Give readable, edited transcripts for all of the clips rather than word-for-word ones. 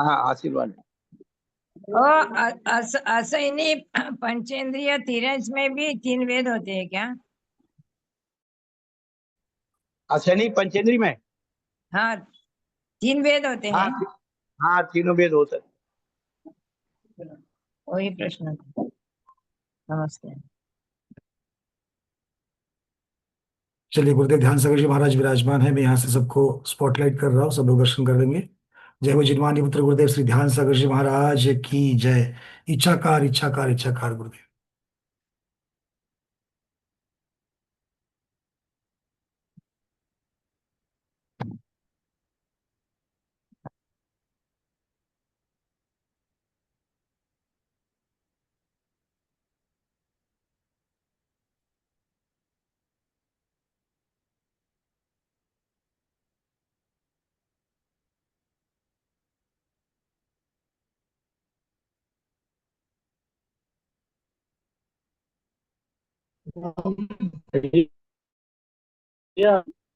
हाँ आशीर्वाद। असैनी पंचेंद्रिय तिरंज में भी 3 वेद होते हैं क्या? असैनी पंचेंद्री में हाँ, 3 वेद होते हाँ हैं। हाँ तीनों वेद होते हैं। वही प्रश्न था। नमस्ते। चलिए गुरुदेव ध्यान सागर जी महाराज विराजमान है। मैं यहाँ से सबको स्पॉटलाइट कर रहा हूँ, सब लोग दर्शन कर लेंगे। जय हो जिनवानी पुत्र गुरुदेव श्री ध्यान सागर जी महाराज की जय। इच्छाकार इच्छाकार इच्छाकार गुरुदेव।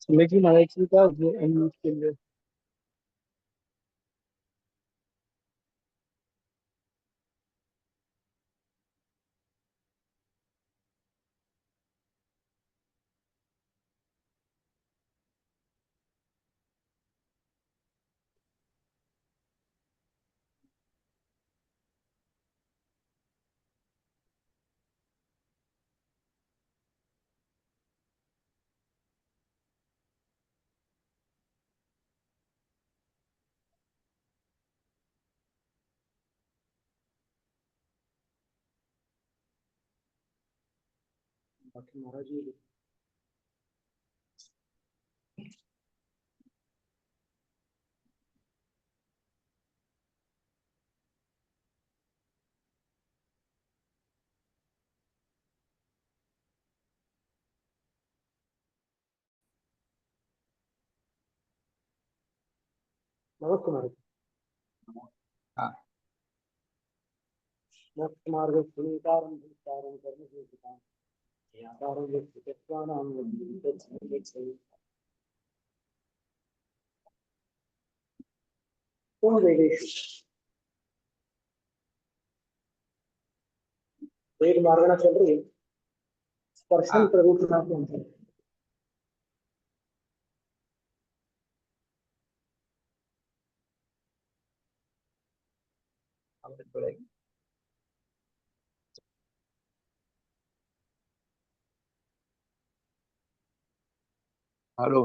समय की महाराज का के लिए बाकी महाराज जी नमस्ते महाराज। हाँ मोक्ष मार्ग सुनितारं विस्तारं कर्म सिद्धांत यातारं विस्तृतत्वानां विद्युतच्छन्ति तुम वेदेषु वेद मार्गना चल रही है स्पर्शन प्ररूपना के अंतर हेलो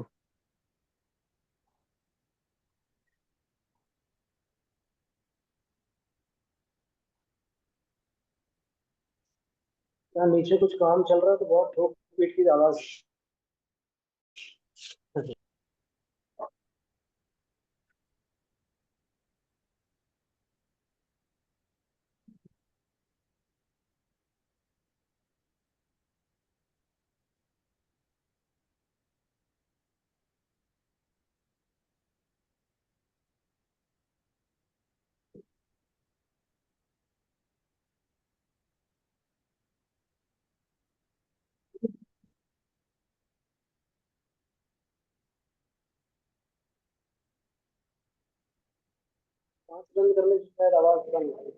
क्या नीचे कुछ काम चल रहा है तो बहुत ठोक पीट की आवाज। आंख बंद करने से शायद आवाज बंद हो।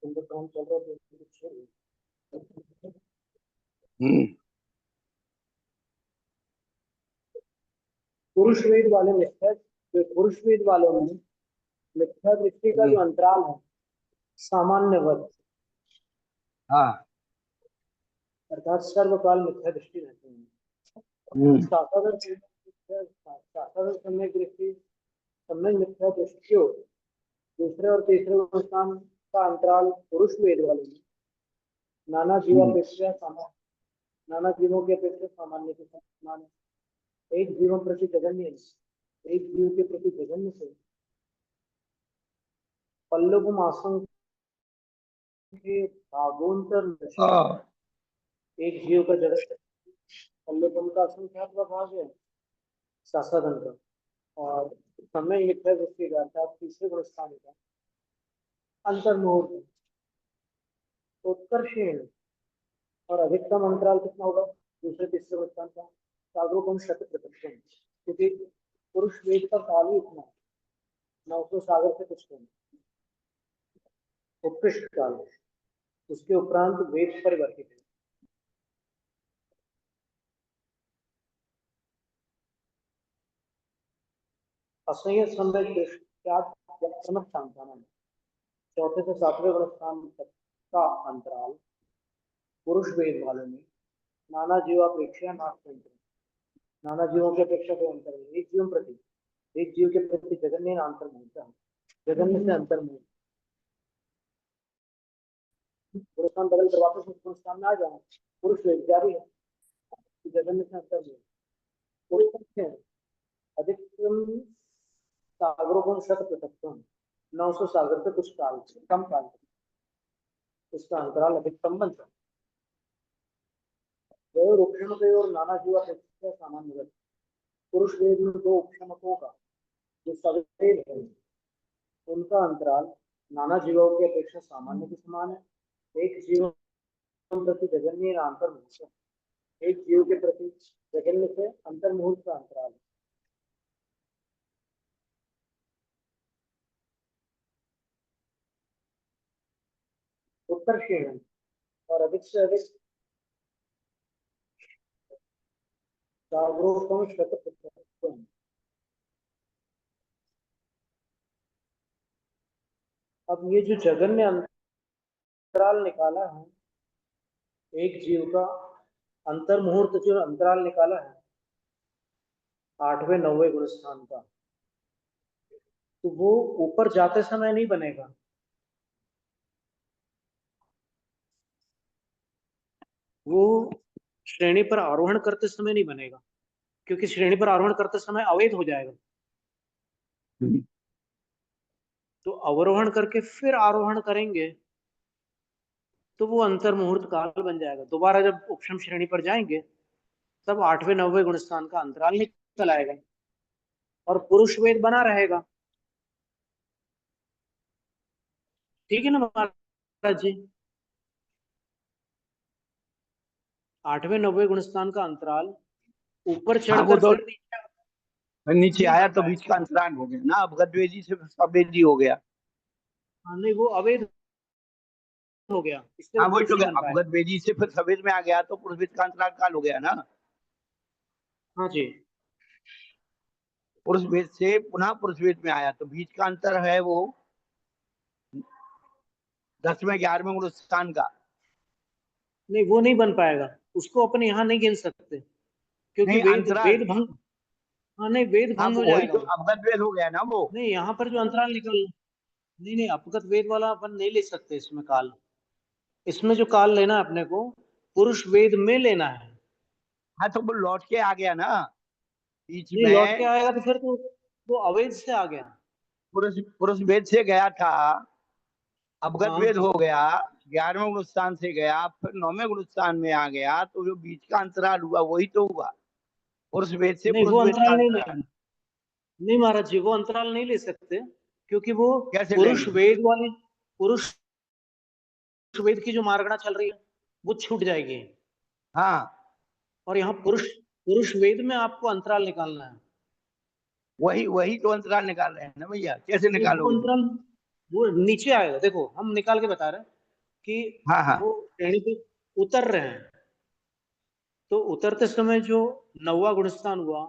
अंदर काम चल रहा है तो कुछ पुरुष वेद वाले मिथ्या जो पुरुष वेद वालों में मिथ्या दृष्टि का जो अंतराल है सामान्य वर्ग हाँ अर्थात सर्वकाल मिथ्या दृष्टि रहते हैं। शास्त्र सम्यक दृष्टि सम्यक मिथ्या दृष्टि हो दूसरे और तीसरे स्थान का अंतराल पुरुष वेद वाले में नाना जीवापेक्षा नाना जीवों के अपेक्षा सामान्य के समान है। एक जीवन प्रति जगन्य, एक जीव के प्रति जगन्य से पल्लव आसन के भागोंतर नशे, एक जीव का जगत पल्लव का असंख्यात्मक भाग है सासाधन का, और समय लिखा है उसकी गाथा तीसरे गुण स्थान का अंतर्मुहूर्त उत्कर्षण, और अधिकतम अंतराल कितना होगा दूसरे तीसरे गुण स्थान का सागरों शत प्रतिशत, क्योंकि पुरुष वेद का काल ही इतना है, न उसको सागर से कुछ कम उत्कृष्ट काल, उसके उपरांत वेद परिवर्तित है। असह्य समय चौथे से सातवें गुण स्थान तक का अंतराल पुरुष वेद वालों में नाना जीवापेक्षा नाना जीवों की अपेक्षा कोई अंतर नहीं, एक जीव के प्रति जगन्य अंतर्मुहूर्त है, जगन्य से अंतर्मुहूर्त गुणस्थान बदल कर वापस उस गुणस्थान में आ जाए, पुरुष वेद जारी है, जगन्य से अंतर्मुहूर्त अधिकतम सागरों शत पृथक्तम 900 सागर से कुछ काल से कम काल उसका अंतराल अधिकतम बनता है। उपक्षमक और नाना जीवा सामान्य पुरुष वेद में दो उपक्षमकों का जो सवेद है उनका अंतराल नाना जीवों की अपेक्षा सामान्य के समान है। एक जीव प्रति जगन्य अंतर्मुहूर्त, एक जीव के प्रति जगन्य से अंतर्मुहूर्त का अंतराल उत्कर्षण, और अधिक से अधिक जागरूकता शत प्रतिशत। अब ये जो जगन्य अंतराल निकाला है, एक जीव का अंतर्मुहूर्त जो अंतराल निकाला है 8वें 9वें गुण स्थान का, तो वो ऊपर जाते समय नहीं बनेगा, वो श्रेणी पर आरोहण करते समय नहीं बनेगा, क्योंकि श्रेणी पर आरोहण करते समय अवैध हो जाएगा। तो अवरोहण करके फिर आरोहण करेंगे तो वो अंतर्मुहूर्त काल बन जाएगा। दोबारा जब उपशम श्रेणी पर जाएंगे तब 8वें 9वें गुण स्थान का अंतराल निकल आएगा और पुरुष वेद बना रहेगा। ठीक है ना महाराज जी? 8वें 9वें गुण स्थान का अंतराल ऊपर चढ़कर फिर नीचे आया तो बीच का अंतराल हो गया ना, अवगतवेदी से सवेदी हो गया। हाँ नहीं, वो अवैध हो गया, हाँ वो तो अवगतवेदी से फिर सवेद में आ गया तो पुरुष वेद का अंतराल काल हो गया ना। हाँ जी, पुरुष वेद से पुनः पुरुष वेद में आया तो बीच का अंतर है वो 10वें 11वें गुण स्थान का। नहीं वो नहीं बन पाएगा, उसको अपन यहाँ नहीं गिन सकते क्योंकि वेद भंग। हाँ नहीं, वेद भंग हो जाएगा, तो अवगत वेद हो गया ना वो। नहीं यहाँ पर जो अंतराल निकल, नहीं अपगत वेद वाला अपन नहीं ले सकते इसमें काल। इसमें जो काल लेना है अपने को पुरुष वेद में लेना है। हाँ तो वो लौट के आ गया ना बीच में, लौट के आएगा तो फिर तो वो अवैध से आ गया। पुरुष वेद से गया था, अवगत वेद हो गया, 11वें गुण स्थान से गया, फिर 9वें गुण स्थान में आ गया, तो जो बीच का अंतराल हुआ वही तो हुआ पुरुष वेद से। नहीं वो अंतराल नहीं महाराज जी, वो अंतराल नहीं ले सकते क्योंकि वो पुरुष वेद वाले पुरुष वेद की जो मार्गणा चल रही है वो छूट जाएगी। हाँ, और यहाँ पुरुष वेद में आपको अंतराल निकालना है। वही तो अंतराल निकाल रहे हैं ना भैया, कैसे निकालोगे? अंतराल वो नीचे आएगा, देखो हम निकाल के बता रहे हैं कि हाँ। वो श्रेणी पे उतर रहे हैं, तो उतरते समय जो 9वां गुणस्थान हुआ,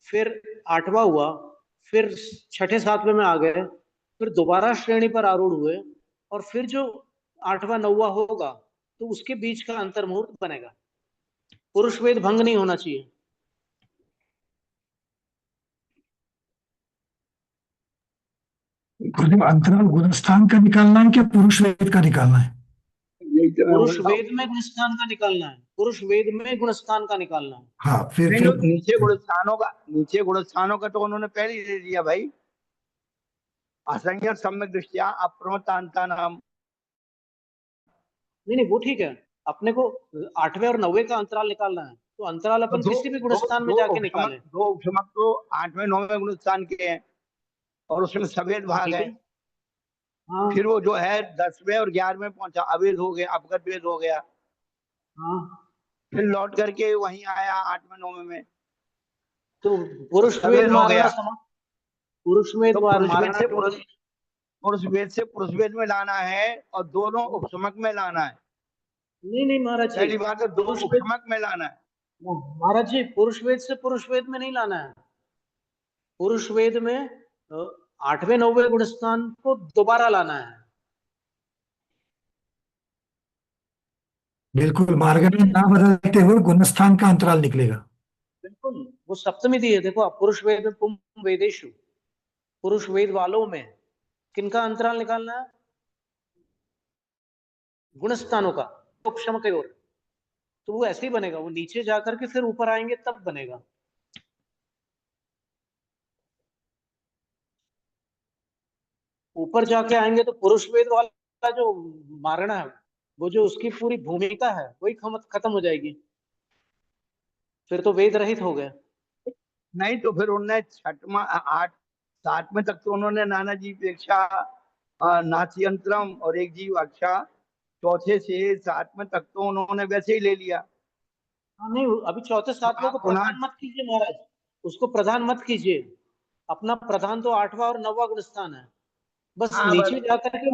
फिर 8वां हुआ, फिर 6ठे 7वें में आ गए, फिर दोबारा श्रेणी पर आरूढ़ हुए, और फिर जो 8वां 9वां होगा तो उसके बीच का अंतर्मुहूर्त बनेगा। पुरुष वेद भंग नहीं होना चाहिए। अंतराल गुणस्थान का निकालना है क्या पुरुष वेद का निकालना है? पुरुष वेद में गुणस्थान का निकालना है। पुरुष वेद में गुणस्थान का निकालना है। हाँ फिर नहीं, नीचे गुणस्थानों का तो उन्होंने पहले ही दे दिया भाई। असंख्य सम्यक दृष्टिया अप्रमत्तांता नाम। नहीं नहीं, वो ठीक है। अपने को 8वें और 9वें का अंतराल निकालना है, तो अंतराल तो अपन किसी भी गुणस्थान में जाके निकालें। दो उपसमक तो 8वें 9वें गुणस्थान के हैं और उसमें सफेद भाग ठीक है। है। हाँ फिर वो जो है 10वें और 11वें पहुंचा, अवेद हो गया, अपगत वेद हो गया। हाँ, फिर लौट करके वहीं आया 8वें 9वें में। तो तो पुरुष वेद सफेद हो मारना गया। पुरुष वेद तो पुरुष वेद मारना से जो है। पुरुष वेद में लाना है और दोनों उपसमक में लाना है। नहीं नहीं महाराज जी, पहली बात है दो पुरुष वेद, उपसमक में लाना है। महाराज जी पुरुष वेद से पुरुष वेद में नहीं लाना है। पुरुष वेद में 8वें 9वें गुणस्थान को दोबारा लाना है। बिल्कुल मार्गणी ना बदलते हुए गुणस्थान का अंतराल निकलेगा। बिल्कुल, वो सप्तमी दी है, देखो आप, पुरुष वेद में पुम वेदेशु, पुरुष वेद वालों में किनका अंतराल निकालना है? गुणस्थानों का, उपशम की ओर। तो वो ऐसे ही बनेगा, वो नीचे जाकर के फिर ऊपर आएंगे तब बनेगा। ऊपर जाके आएंगे तो पुरुष वेद वाला जो मारना है, वो जो उसकी पूरी भूमिका है वही खत्म हो जाएगी, फिर तो वेद रहित हो गए। नहीं तो फिर उनने 6वां 8 7वें तक तो उन्होंने नाना जी पेक्षा नास्यंतरम और एक जीव अच्छा, चौथे से 7वें तक तो उन्होंने वैसे ही ले लिया। हाँ नहीं, अभी चौथे तो सातवें को आप पुनः प्रधान मत कीजिए महाराज, उसको प्रधान मत कीजिए। अपना प्रधान तो 8वां और 9वां गुणस्थान है, बस हाँ नीचे बस जाकर के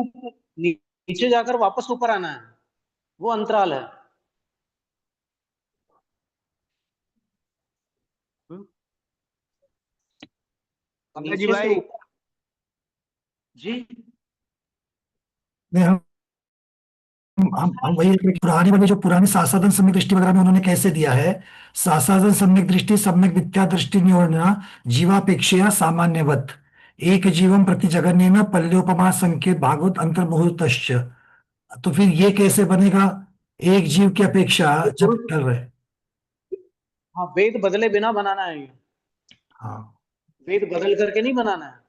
नीचे जाकर वापस ऊपर आना है, वो अंतराल है। हम्म? पंकज जी नीचे से भाई। ऊपर। जी। नहीं हम वही पुराने वाले जो पुराने शासादन सम्यक दृष्टि वगैरह में उन्होंने कैसे दिया है। शासादन सम्यक दृष्टि सम्यक विद्या दृष्टि निवर्णना जीवापेक्षया सामान्यवत एक जीवम प्रति जगन्येन पल्योपमा संकेत भागवत अंतर्मुहूर्तश्च। तो फिर ये कैसे बनेगा? एक जीव की अपेक्षा ये जब पुरुष, कर रहे। हाँ, वेद बदले बिना बनाना है ये, हाँ वेद बदल करके नहीं बनाना है।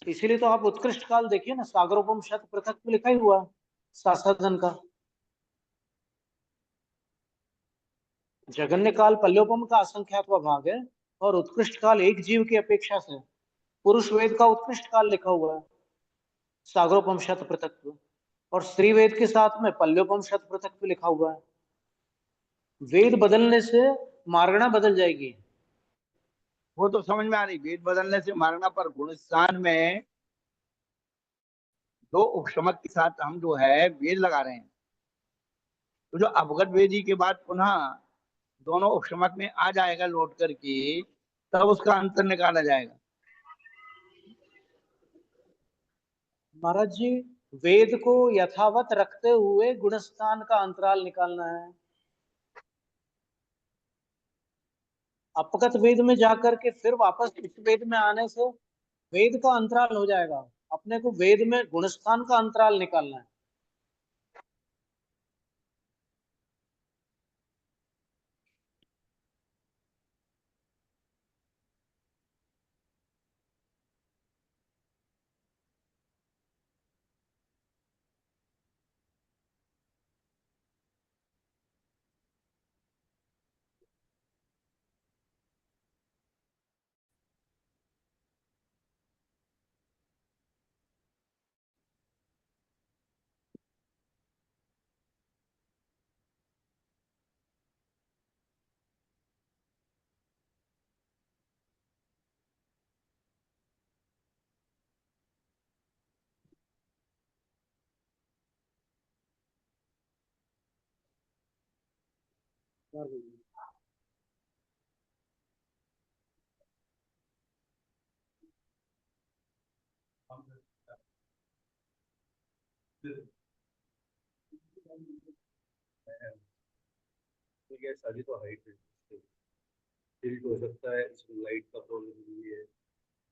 इसीलिए तो आप उत्कृष्ट काल देखिए ना, सागरोपम शत पृथक में लिखा ही हुआ है शासादन का। जगन्य काल पल्योपम का असंख्यात्वा भाग है, और उत्कृष्ट काल एक जीव की अपेक्षा से पुरुष वेद का उत्कृष्ट काल लिखा हुआ है, सागरोपम शत पृथक। और स्त्री वेद के साथ में पल्योपम शत पृथक लिखा हुआ है। वेद बदलने से मार्गणा बदल जाएगी। वो तो समझ में आ रही, वेद बदलने से मारना, पर गुणस्थान में दो उपशमक के साथ हम जो है वेद लगा रहे हैं। तो जो अवगत वेदी के बाद पुनः दोनों उपशमक में आ जाएगा लौट करके, तब उसका अंतर निकाला जाएगा। महाराज जी, वेद को यथावत रखते हुए गुणस्थान का अंतराल निकालना है। अपगत वेद में जाकर के फिर वापस इस वेद में आने से वेद का अंतराल हो जाएगा। अपने को वेद में गुणस्थान का अंतराल निकालना है। ठीक है, शादी तो हाइट है, टिल्ट हो सकता है, इसमें लाइट का प्रॉब्लम भी है।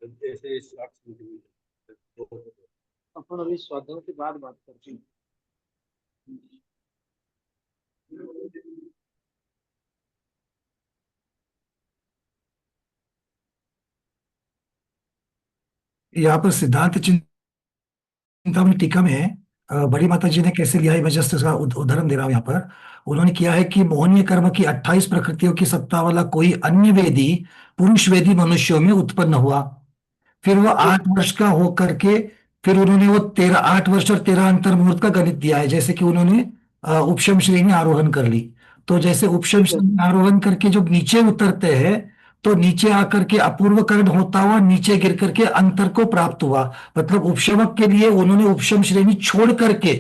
जैसे 60 सेंटीमीटर अपन अभी स्वाध्याय के बाद बात करते हैं। यहाँ पर सिद्धांत चिंतामणि टीका में बड़ी माता जी ने कैसे लिया है, मैं जस्ट उसका उदाहरण दे रहा हूँ यहाँ पर। उन्होंने किया है कि मोहनीय कर्म की 28 प्रकृतियों की सत्ता वाला कोई अन्य वेदी पुरुष वेदी मनुष्यों में उत्पन्न हुआ। फिर वो 8 वर्ष का हो करके फिर उन्होंने वो 8 वर्ष और 13 अंतर मुहूर्त का गणित दिया है। जैसे कि उन्होंने उपशम श्रेणी आरोहण कर ली, तो जैसे उपशम श्रेणी आरोहण करके जब नीचे उतरते हैं तो नीचे आकर के अपूर्वकरण होता हुआ नीचे गिर करके अंतर को प्राप्त हुआ। मतलब उपशमक के लिए उन्होंने उपशम श्रेणी छोड़ करके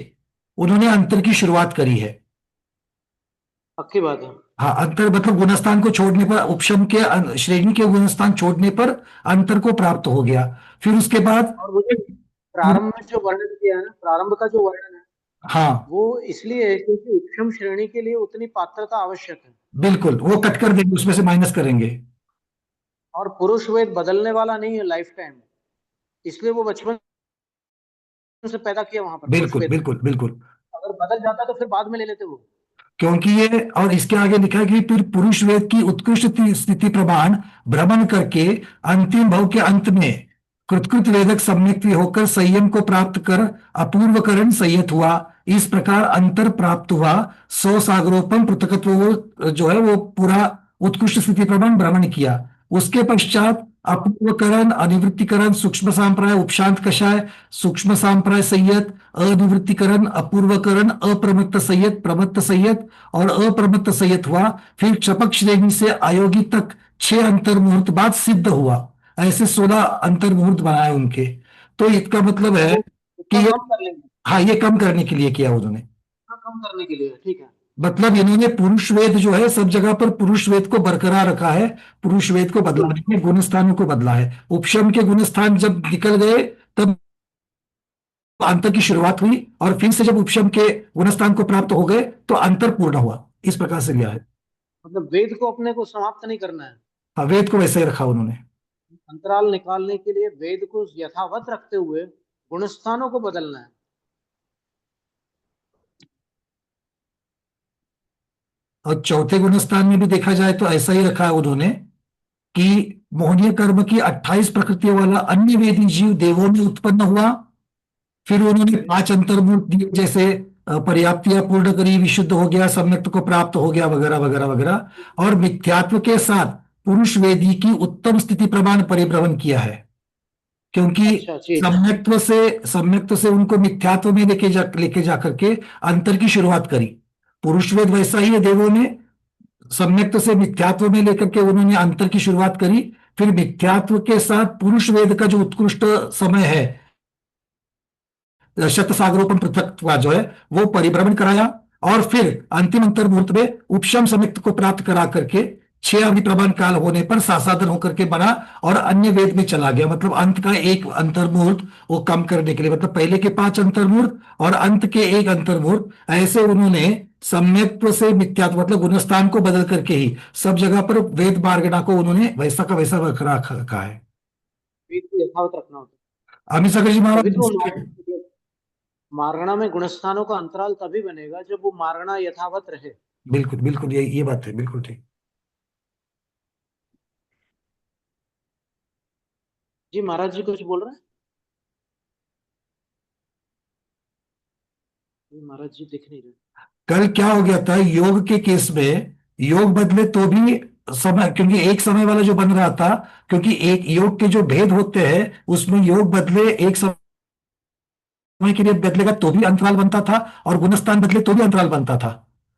उन्होंने अंतर की शुरुआत करी है। पक्की बात है। हाँ, अंतर मतलब गुणस्थान को छोड़ने पर, उपशम के श्रेणी के गुणस्थान छोड़ने पर अंतर को प्राप्त हो गया। फिर उसके बाद और मुझे प्रारंभ में जो वर्णन किया है ना, प्रारंभ का जो वर्णन है, हाँ वो इसलिए है क्योंकि उपशम श्रेणी के लिए उतनी पात्रता आवश्यक है। बिल्कुल, वो कट कर देंगे, उसमें से माइनस करेंगे। और पुरुष वेद बदलने वाला नहीं है लाइफ टाइम, इसलिए वो बचपन से पैदा किया वहां पर पुरुष बिल्कुल वेद। बिल्कुल बिल्कुल। अगर बदल जाता तो फिर बाद में ले लेते वो। क्योंकि ये, और इसके आगे लिखा है कि फिर पुरुष वेद की उत्कृष्ट स्थिति प्रमाण भ्रमण करके अंतिम भव के अंत में कृतकृत वेदक सम्यक होकर संयम को प्राप्त कर अपूर्वकरण संयत हुआ। इस प्रकार अंतर प्राप्त हुआ। 100 सागरोपम पृथकत्व, वो जो है वो पूरा उत्कृष्ट स्थिति प्रमाण भ्रमण किया। उसके पश्चात अपूर्वकरण, अनिवृत्तिकरण, सूक्ष्म सांप्राय, उपशांत कषाय, सूक्ष्म सांप्राय संयत, अनिवृत्तिकरण, अपूर्वकरण, अप्रमत्त संयत, प्रमत्त संयत और अप्रमत्त संयत हुआ। फिर क्षपक श्रेणी से अयोगी तक 6 अंतर मुहूर्त बाद सिद्ध हुआ। ऐसे 16 अंतर मुहूर्त बनाए उनके। तो इसका मतलब है वो कि उसका ये, कम कर लेंगे। हाँ, ये कम करने के लिए किया उन्होंने। उसका कम करने के लिए, ठीक है। मतलब इन्होंने पुरुष वेद जो है सब जगह पर पुरुष वेद को बरकरार रखा है, पुरुष वेद को बदला नहीं है, गुणस्थानों को बदला है। उपशम के गुणस्थान जब निकल गए तब अंतर की शुरुआत हुई, और फिर से जब उपशम के गुणस्थान को प्राप्त हो गए तो अंतर पूर्ण हुआ। इस प्रकार से लिया है। मतलब वेद को अपने को समाप्त नहीं करना है, हाँ, वेद को वैसे ही रखा उन्होंने। अंतराल निकालने के लिए वेद को यथावत रखते हुए गुणस्थानों को बदलना है। और चौथे गुणस्थान में भी देखा जाए तो ऐसा ही रखा है उन्होंने कि मोहनीय कर्म की 28 प्रकृतियों वाला अन्य वेदी जीव देवों में उत्पन्न हुआ। फिर उन्होंने 5 अंतर्मूर्त दिए, जैसे पर्याप्तियां पूर्ण करी, विशुद्ध हो गया, सम्यक्त को प्राप्त हो गया, वगैरह वगैरह वगैरह। और मिथ्यात्व के साथ पुरुष वेदी की उत्तम स्थिति प्रमाण परिभ्रमण किया है। क्योंकि अच्छा, ठीक। सम्यक्त्व से उनको मिथ्यात्व में लेके जा करके अंतर की शुरुआत करी। पुरुष वेद वैसा ही है देवों में, सम्यक्त्व से मिथ्यात्व में लेकर के उन्होंने अंतर की शुरुआत करी। फिर मिथ्यात्व के साथ पुरुष वेद का जो उत्कृष्ट समय है, शत सागरोपम पृथक जो है, वो परिभ्रमण कराया। और फिर अंतिम अंतर मुहूर्त में उपशम समिक्त को प्राप्त करा करके 6 अवधि प्रमाण काल होने पर सासाधन होकर के बना और अन्य वेद में चला गया। मतलब अंत का एक अंतर मुहूर्त वो कम करने के लिए, मतलब पहले के 5 अंतर मुहूर्त और अंत के एक अंतर मुहूर्त, ऐसे उन्होंने सम्यक्त्व से मिथ्यात्व मतलब गुणस्थान को बदल करके ही सब जगह पर वेद मार्गणा को उन्होंने वैसा का वैसा रखा है। वेद को यथावत रखना होता अमित सागर जी है। तभी तो महाराज। मार्गणा में गुणस्थानों का अंतराल तभी बनेगा जब वो मार्गणा यथावत रहे। बिल्कुल बिल्कुल, ये बात है, बिल्कुल ठीक। जी महाराज जी कुछ बोल रहे हैं? जी महाराज जी दिख नहीं रहे। कल क्या हो गया था योग के केस में, योग बदले तो भी समय, क्योंकि एक समय वाला जो बन रहा था, क्योंकि एक योग के जो भेद होते हैं उसमें योग बदले एक समय के लिए बदलेगा तो भी अंतराल बनता था, और गुणस्थान बदले तो भी अंतराल बनता था।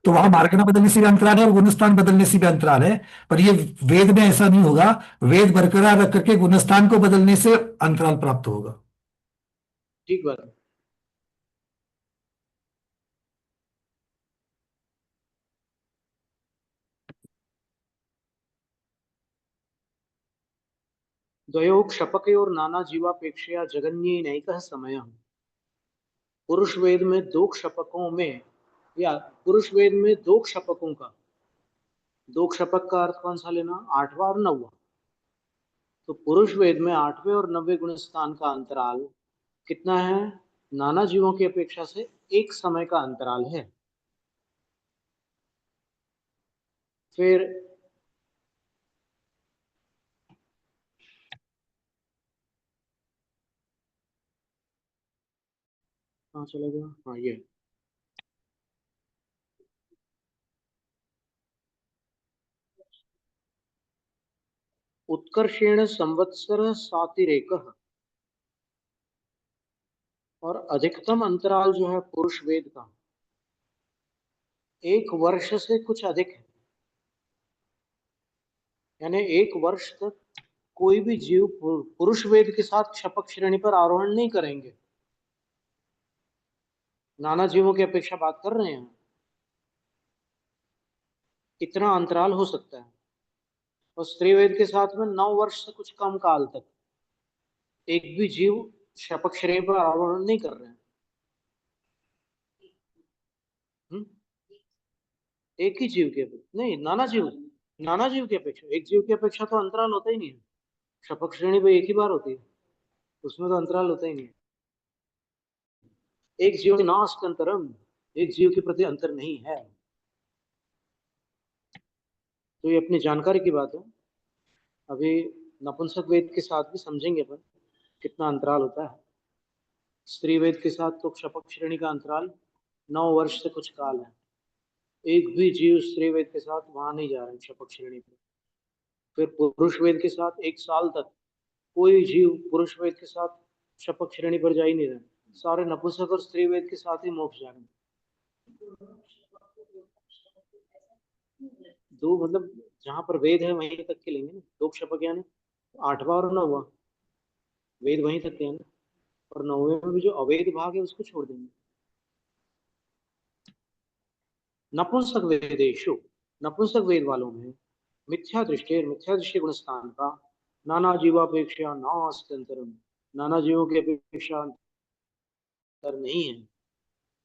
तो वहां मार्गणा बदलने से भी अंतराल है और गुणस्थान बदलने से भी अंतराल है। पर ये वेद में ऐसा नहीं होगा। वेद बरकरार रख करके गुणस्थान को बदलने से अंतराल प्राप्त होगा। ठीक बात है। द्वयोः क्षपकयोर नाना जीवापेक्षया जगन्यैनैकः समयः। पुरुष वेद में 2 क्षपकों में, या पुरुष वेद में 2 क्षपकों का, 2 क्षपक का अर्थ कौन सा लेना, 8वां और 9वां। तो पुरुष वेद में 8वें और 9वें गुण स्थान का अंतराल कितना है? नाना जीवों की अपेक्षा से एक समय का अंतराल है। फिर कहाँ चला गया? हाँ, ये उत्कर्षेण संवत्सर सातिरेकः, और अधिकतम अंतराल जो है पुरुष वेद का 1 वर्ष से कुछ अधिक है। यानी 1 वर्ष तक कोई भी जीव पुरुष वेद के साथ क्षपक श्रेणी पर आरोहण नहीं करेंगे। नाना जीवों की अपेक्षा बात कर रहे हैं, इतना अंतराल हो सकता है। और स्त्री वेद के साथ में 9 वर्ष से कुछ कम काल तक एक भी जीव क्षपक श्रेणी पर आरोहण नहीं कर रहे हैं। एक ही जीव के अपेक्षा नहीं, नाना जीव की अपेक्षा, एक जीव की अपेक्षा तो अंतराल होता ही नहीं है। क्षपक श्रेणी पे एक ही बार होती है, उसमें तो अंतराल होता ही नहीं है। एक जीव नास्ति अंतरम, एक जीव के प्रति अंतर नहीं है। तो ये अपनी जानकारी की बात है। अभी नपुंसक वेद के साथ भी समझेंगे अपन कितना अंतराल होता है। स्त्री वेद के साथ तो क्षपक श्रेणी का अंतराल 9 वर्ष से कुछ काल है। एक भी जीव स्त्री वेद के साथ वहां नहीं जा रहे क्षपक श्रेणी पर। फिर पुरुष वेद के साथ 1 साल तक कोई जीव पुरुष वेद के साथ क्षपक श्रेणी पर जा ही नहीं रहे। सारे नपुंसक और स्त्री वेद के साथ ही मोक्ष जा रहे हैं। दो मतलब जहां पर वेद है वहीं तक के लेंगे ना। 2 क्षपक यानी 8वां और 9वां वेद वहीं तक के हैं ना। और 9वें में भी जो अवेद भाग है उसको छोड़ देंगे। नपुंसक वेदेशु, नपुंसक वेद वालों में मिथ्या दृष्टि गुण स्थान का नाना जीवापेक्षा नास्ति अंतरम, नाना जीवों की अपेक्षा अंतर नहीं है।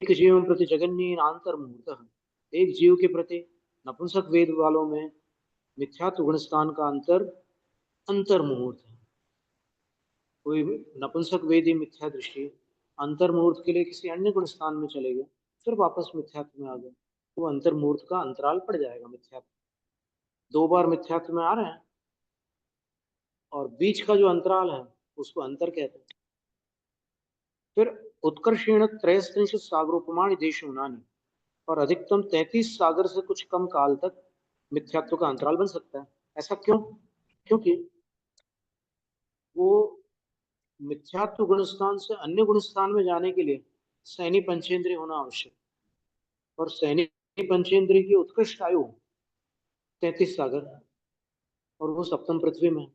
एक जीव प्रति जगन्य अंतर मुहूर्त, एक जीव के प्रति नपुंसक वेद वालों में मिथ्यात्व गुण स्थान का अंतर मुहूर्त है। कोई नपुंसक वेदी मिथ्या दृष्टि अंतर मुहूर्त के लिए किसी अन्य गुण स्थान में चले गए, फिर वापस मिथ्यात्व में आ गए, तो अंतर मुहूर्त का अंतराल पड़ जाएगा। मिथ्यात्व 2 बार मिथ्यात्व में आ रहे हैं और बीच का जो अंतराल है उसको अंतर कहते हैं। फिर उत्कर्षेण त्रयस्त्रिंशत् सागरोपमाणि देशोनानि, और अधिकतम 33 सागर से कुछ कम काल तक मिथ्यात्व का अंतराल बन सकता है। ऐसा क्यों? क्योंकि वो मिथ्यात्व गुणस्थान से अन्य गुणस्थान में जाने के लिए सैनी पंचेंद्रिय होना आवश्यक, और सैनी पंचेंद्रिय की उत्कृष्ट आयु 33 सागर, और वो सप्तम पृथ्वी में।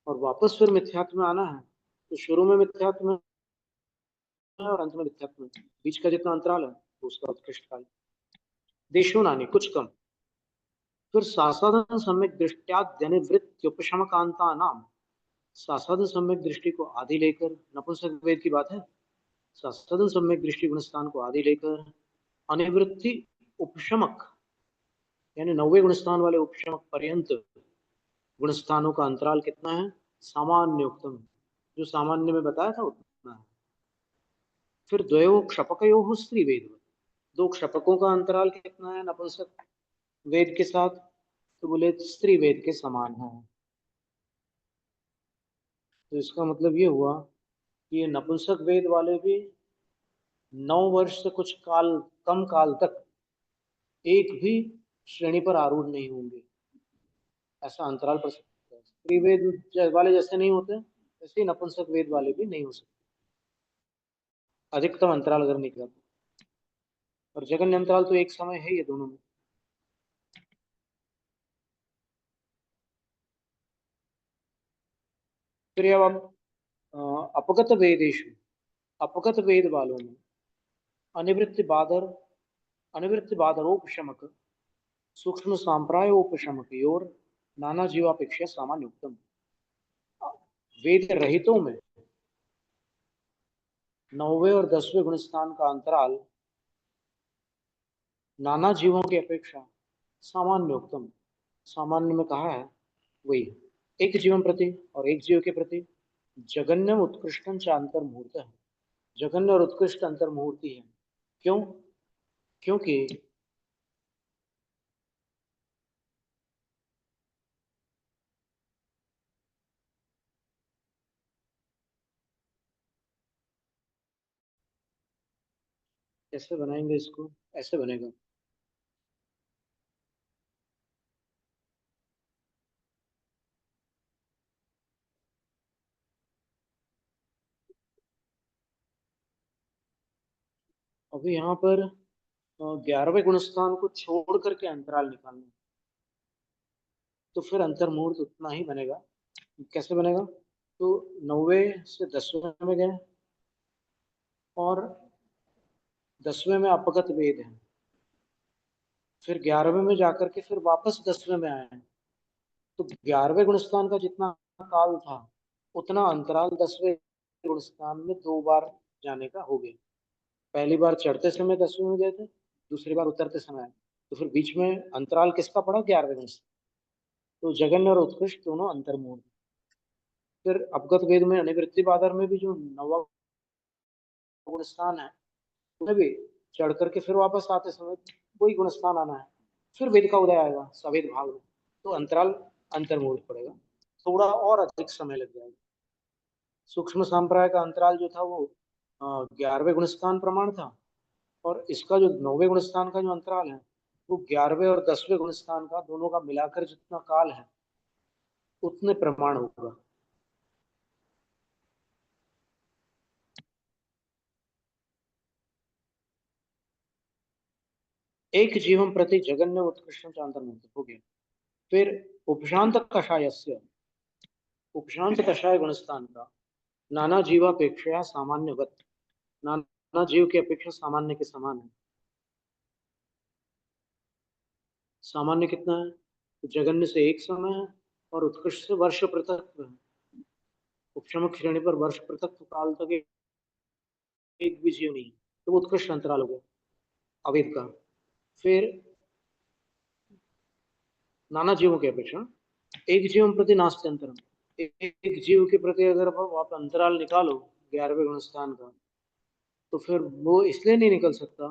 और वापस फिर मिथ्यात्व में आना है तो शुरू में मिथ्यात्व में और अंत में मिथ्यात्व में, बीच का जितना अंतराल है तो उसका उत्कृष्ट काल। देशो नानी कुछ कम। फिर सासाधन सम्यक दृष्टियाद्यनिवृत्त्युपशमकांता नाम, सासाधन सम्यक दृष्टि को आदि लेकर, नपुंसक वेद की बात है, सासाधन सम्यक दृष्टि गुणस्थान को आदि लेकर अनिवृत्ति उपशमक यानी 90 गुणस्थान वाले उपशमक पर्यंत गुणस्थानों का अंतराल कितना है? सामान्य उत्तम, जो सामान्य में बताया था उतना है। फिर द्वयो क्षपकयो स्त्री वेद, 2 क्षपकों का अंतराल कितना है नपुंसक वेद के साथ? तो बोले स्त्री वेद के समान है। तो इसका मतलब ये हुआ कि ये नपुंसक वेद वाले भी 9 वर्ष से कुछ कम काल तक एक भी श्रेणी पर आरूढ़ नहीं होंगे। ऐसा अंतराल पड़ सकता है। स्त्री वेद वाले जैसे नहीं होते वैसे ही नपुंसक वेद वाले भी नहीं हो सकते, अधिकतम अंतराल अगर निकला तो। और जगन्य अंतराल तो एक समय है ये दोनों में। फिर अब अपगत वेदेशु, अपगत वेद वालों में अनिवृत्ति बादरोपशमक सूक्ष्म सांप्रायोपशमक और नाना जीवापेक्षा सामान्य उत्तम। वेद रहितों में 9वें और 10वें गुणस्थान का अंतराल नाना जीवों की अपेक्षा सामान्य उत्तम, सामान्य में कहा है वही एक जीवन प्रति और एक जीव के प्रति जगन्य उत्कृष्ट अंतर मुहूर्त है। जगन्य और उत्कृष्ट अंतर मुहूर्ति है। क्यों? क्योंकि कैसे बनाएंगे इसको? ऐसे बनेगा। अभी यहाँ पर 11वें गुणस्थान को छोड़ करके अंतराल निकालना है, तो फिर अंतर्मुहूर्त उतना ही बनेगा। कैसे बनेगा? तो 9वें से 10वें में गए और 10वें में अपगत वेद है, फिर 11वें में जाकर के फिर वापस 10वें में आए हैं। तो 11वें गुणस्थान का जितना काल था उतना अंतराल 10वें गुणस्थान में 2 बार जाने का हो गया। पहली बार चढ़ते समय 10वें में गए थे, दूसरी बार उतरते समय आए। तो फिर बीच में अंतराल किसका पड़ा? 11वें गुणस्थान। तो जगन्य और उत्कृष्ट दोनों अंतर्मुहूर्त। फिर अपगत वेद में अनिवृत्ति बादर में भी जो 9वां गुणस्थान है उसमें भी चढ़ करके फिर वापस आते समय वही गुणस्थान आना है, फिर वेद का उदय आएगा सवेद भाग में। तो अंतराल अंतर्मुहूर्त पड़ेगा, थोड़ा और अधिक समय लग जाएगा। सूक्ष्म संप्राय का अंतराल जो था वो 11वें गुणस्थान प्रमाण था, और इसका जो 9वें गुणस्थान का जो अंतराल है वो 11वें और 10वें गुणस्थान का दोनों का मिलाकर जितना काल है उतने प्रमाण होगा। एक जीवम प्रति जगन्य उत्कृष्ट अंतर्मुक्त हो गया। फिर उपशांत कषायस्य, उपशांत कषाय गुणस्थान का नाना जीवापेक्षा सामान्यवत, नाना जीव की अपेक्षा सामान्य के समान है। सामान्य कितना है? तो जगन्य से एक समय है और उत्कृष्ट से वर्ष पृथक है। उपशमक श्रेणी पर वर्ष पृथक काल तक एक भी जीव नहीं, तो वो उत्कृष्ट अंतराल हो गया अवेद का। फिर नाना जीवों की अपेक्षा एक जीव प्रति नास्ति अंतरम, एक जीव के प्रति अगर आप अंतराल निकालो 11वें गुणस्थान का, तो फिर वो इसलिए नहीं निकल सकता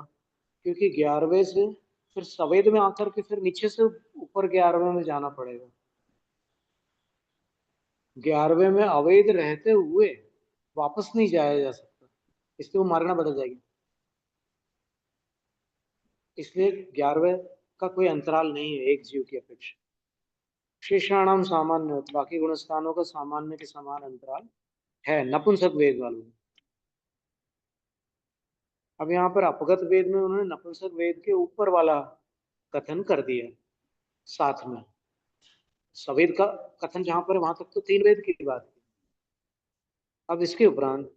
क्योंकि 11वें से फिर सवेद में आकर के फिर नीचे से ऊपर 11वें में जाना पड़ेगा। 11वें में अवैध रहते हुए वापस नहीं जाया जा सकता, इसलिए वो मारना बदल जाएगी। इसलिए 11वें का कोई अंतराल नहीं है एक जीव की अपेक्षा। शेषाणाम सामान्य, बाकी गुणस्थानों का सामान्य के समान अंतराल है नपुंसक वेद वालों में। अब यहाँ पर अपगत वेद में उन्होंने नपुंसक वेद के ऊपर वाला कथन कर दिया साथ में। सवेद का कथन जहां पर वहां तक तो 3 वेद की बात थी। अब इसके उपरांत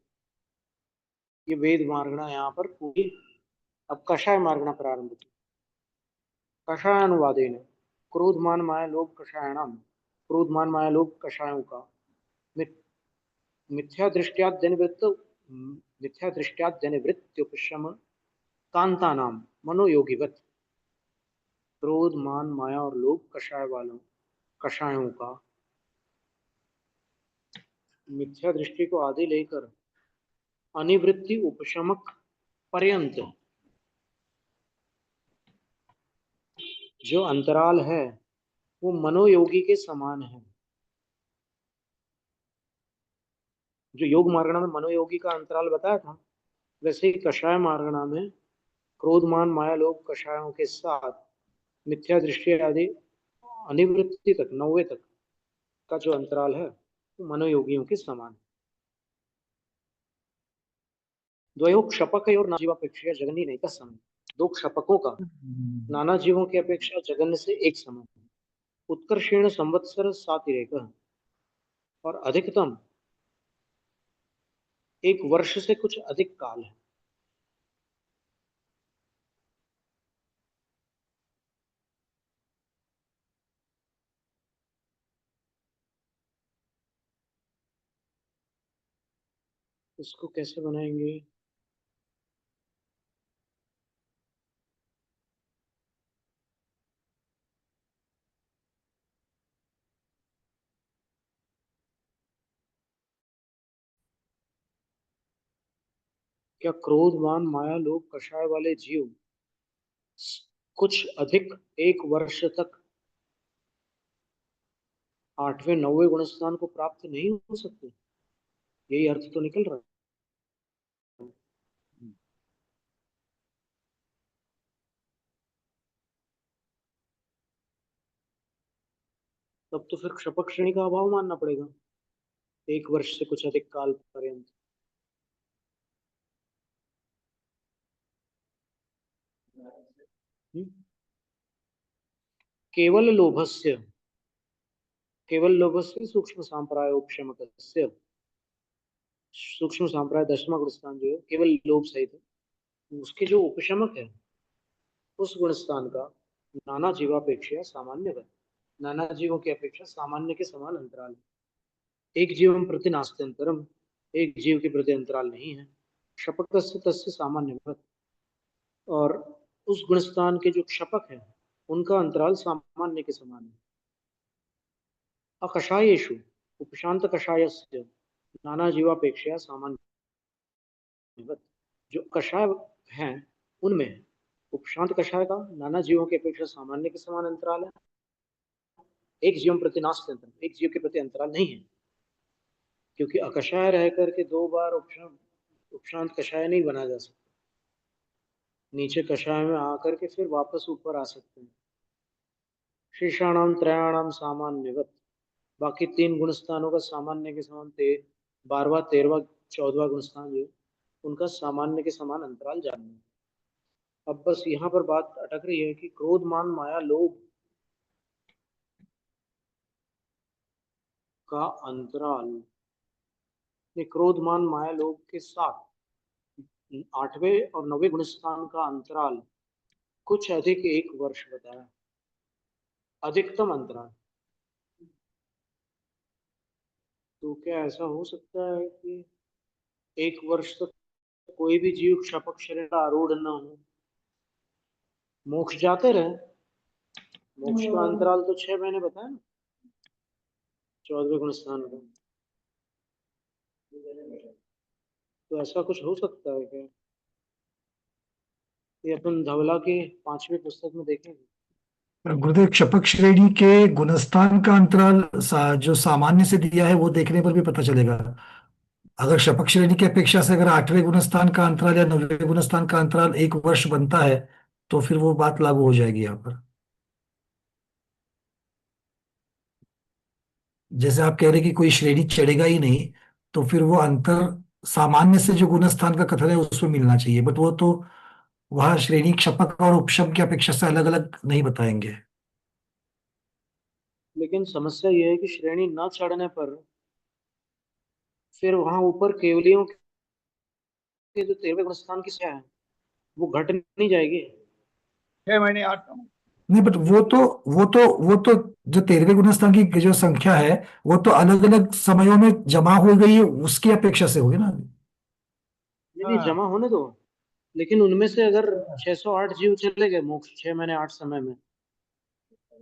ये वेद मार्गणा यहाँ पर पूरी अब कषाय मार्गणा प्रारंभ की। कषायानुवादेन क्रोधमान माया लोभ कषायाणाम, क्रोधमान माया लोभ कषायों का मिथ्या दृष्टियाद्यनिवृत्त, मिथ्या दृष्टियाद्यनिवृत्त्युपशम कांता नाम मनोयोगिवत, क्रोध मान माया और लोभ कषाय वालों कषायों का मिथ्या दृष्टि को आदि लेकर अनिवृत्ति उपशमक पर्यंत जो अंतराल है वो मनोयोगी के समान है। जो योग मार्गणा में मनोयोगी का अंतराल बताया था, वैसे ही कषाय मार्गणा में क्रोधमान माया लोभ कषायों के साथ मिथ्या दृष्टि आदि अनिवृत्ति तक 9वें तक का जो अंतराल है वो मनोयोगियों के समान है। द्वयोः क्षपकयोः नाजीवापेक्षया जगन्य नहीं का समय, दो क्षपकों का नाना जीवों की अपेक्षा जगन्य से एक समय है। उत्कर्षेण संवत्सर सातिरेक, और अधिकतम एक वर्ष से कुछ अधिक काल है। इसको कैसे बनाएंगे? क्या क्रोध मान माया लोभ कषाय वाले जीव कुछ अधिक 1 वर्ष तक 8वें 9वें गुणस्थान को प्राप्त नहीं हो सकते? यही अर्थ तो निकल रहा है। तब तो फिर क्षपक श्रेणी का अभाव मानना पड़ेगा 1 वर्ष से कुछ अधिक काल पर्यंत। हम्म? केवल लोभस्य सूक्ष्म सांप्राय उपशमकस्य, सूक्ष्म सांप्राय 10वां गुणस्थान जो है केवल लोभ सहित है, उसके जो उपशमक है उस गुणस्थान का नाना जीवापेक्षा सामान्य है, नाना जीवों की अपेक्षा सामान्य के समान अंतराल है। एक जीवम प्रति नास्त्यंतरम, एक जीव के प्रति अंतराल नहीं है। क्षपक तस्य सामान्य, और उस गुणस्थान के जो क्षपक है उनका अंतराल सामान्य के समान है। अकषायेषु उपशांत कषायस्य नाना जीवापेक्षा सामान्य, जो कषाय हैं उनमें उपशांत कषाय का नाना जीवों की अपेक्षा सामान्य के समान अंतराल है। एक जीव प्रति नास्त्यंतर, एक जीव के प्रति अंतराल नहीं है, क्योंकि अकषाय रह करके 2 बार उपशांत कषाय नहीं बना जा सकता। नीचे कषाय में आकर के फिर वापस ऊपर आ सकते हैं। शेषाणाम त्रयाणाम सामान्यवत, बाकी 3 गुणस्थानों का सामान्य के समान 12वां 13वां 14वां गुणस्थान जो उनका सामान्य के समान अंतराल जानना। अब बस यहाँ पर बात अटक रही है कि क्रोध मान माया लोभ का अंतराल, क्रोध मान माया लोभ के साथ 8वें और 9वें गुणस्थान का अंतराल कुछ अधिक 1 वर्ष बताया, अधिकतम अंतराल। तो क्या ऐसा हो सकता है कि 1 वर्ष तक कोई भी जीव क्षपक शरीर का आरूढ़ न हो, मोक्ष जाते रहे? मोक्ष का अंतराल तो 6 महीने बताया ना 14वें गुणस्थान का। तो ऐसा कुछ हो सकता है क्या? ये अपन धवला की 5वीं पुस्तक में देखेंगे। गुरुदेव, क्षपक श्रेणी के गुणस्थान का अंतराल जो सामान्य से दिया है वो देखने पर भी पता चलेगा। अगर क्षपक श्रेणी की अपेक्षा से अगर 8वें गुणस्थान का अंतराल या 9वें गुणस्थान का अंतराल 1 वर्ष बनता है तो फिर वो बात लागू हो जाएगी यहाँ पर। जैसे आप कह रहे हैं कि कोई श्रेणी चढ़ेगा ही नहीं, तो फिर वो अंतर सामान्य से जो गुणस्थान का कथन है उसमें मिलना चाहिए, बट वो तो वह श्रेणी क्षपक और उपशम की अपेक्षा से अलग अलग नहीं बताएंगे। लेकिन समस्या यह है कि श्रेणी न चढ़ने पर फिर वहां ऊपर केवलियों के जो 13वें गुणस्थान की संख्या है वो घट नहीं जाएगी? 6 महीने 8 नहीं, बट वो तो जो 13वें गुणस्थान की जो संख्या है वो तो अलग अलग समयों में जमा हो गई है, उसकी अपेक्षा से होगी ना। नहीं जमा होने दो, लेकिन उनमें से अगर 608 जीव चले गए मोक्ष 6 महीने 8 समय में,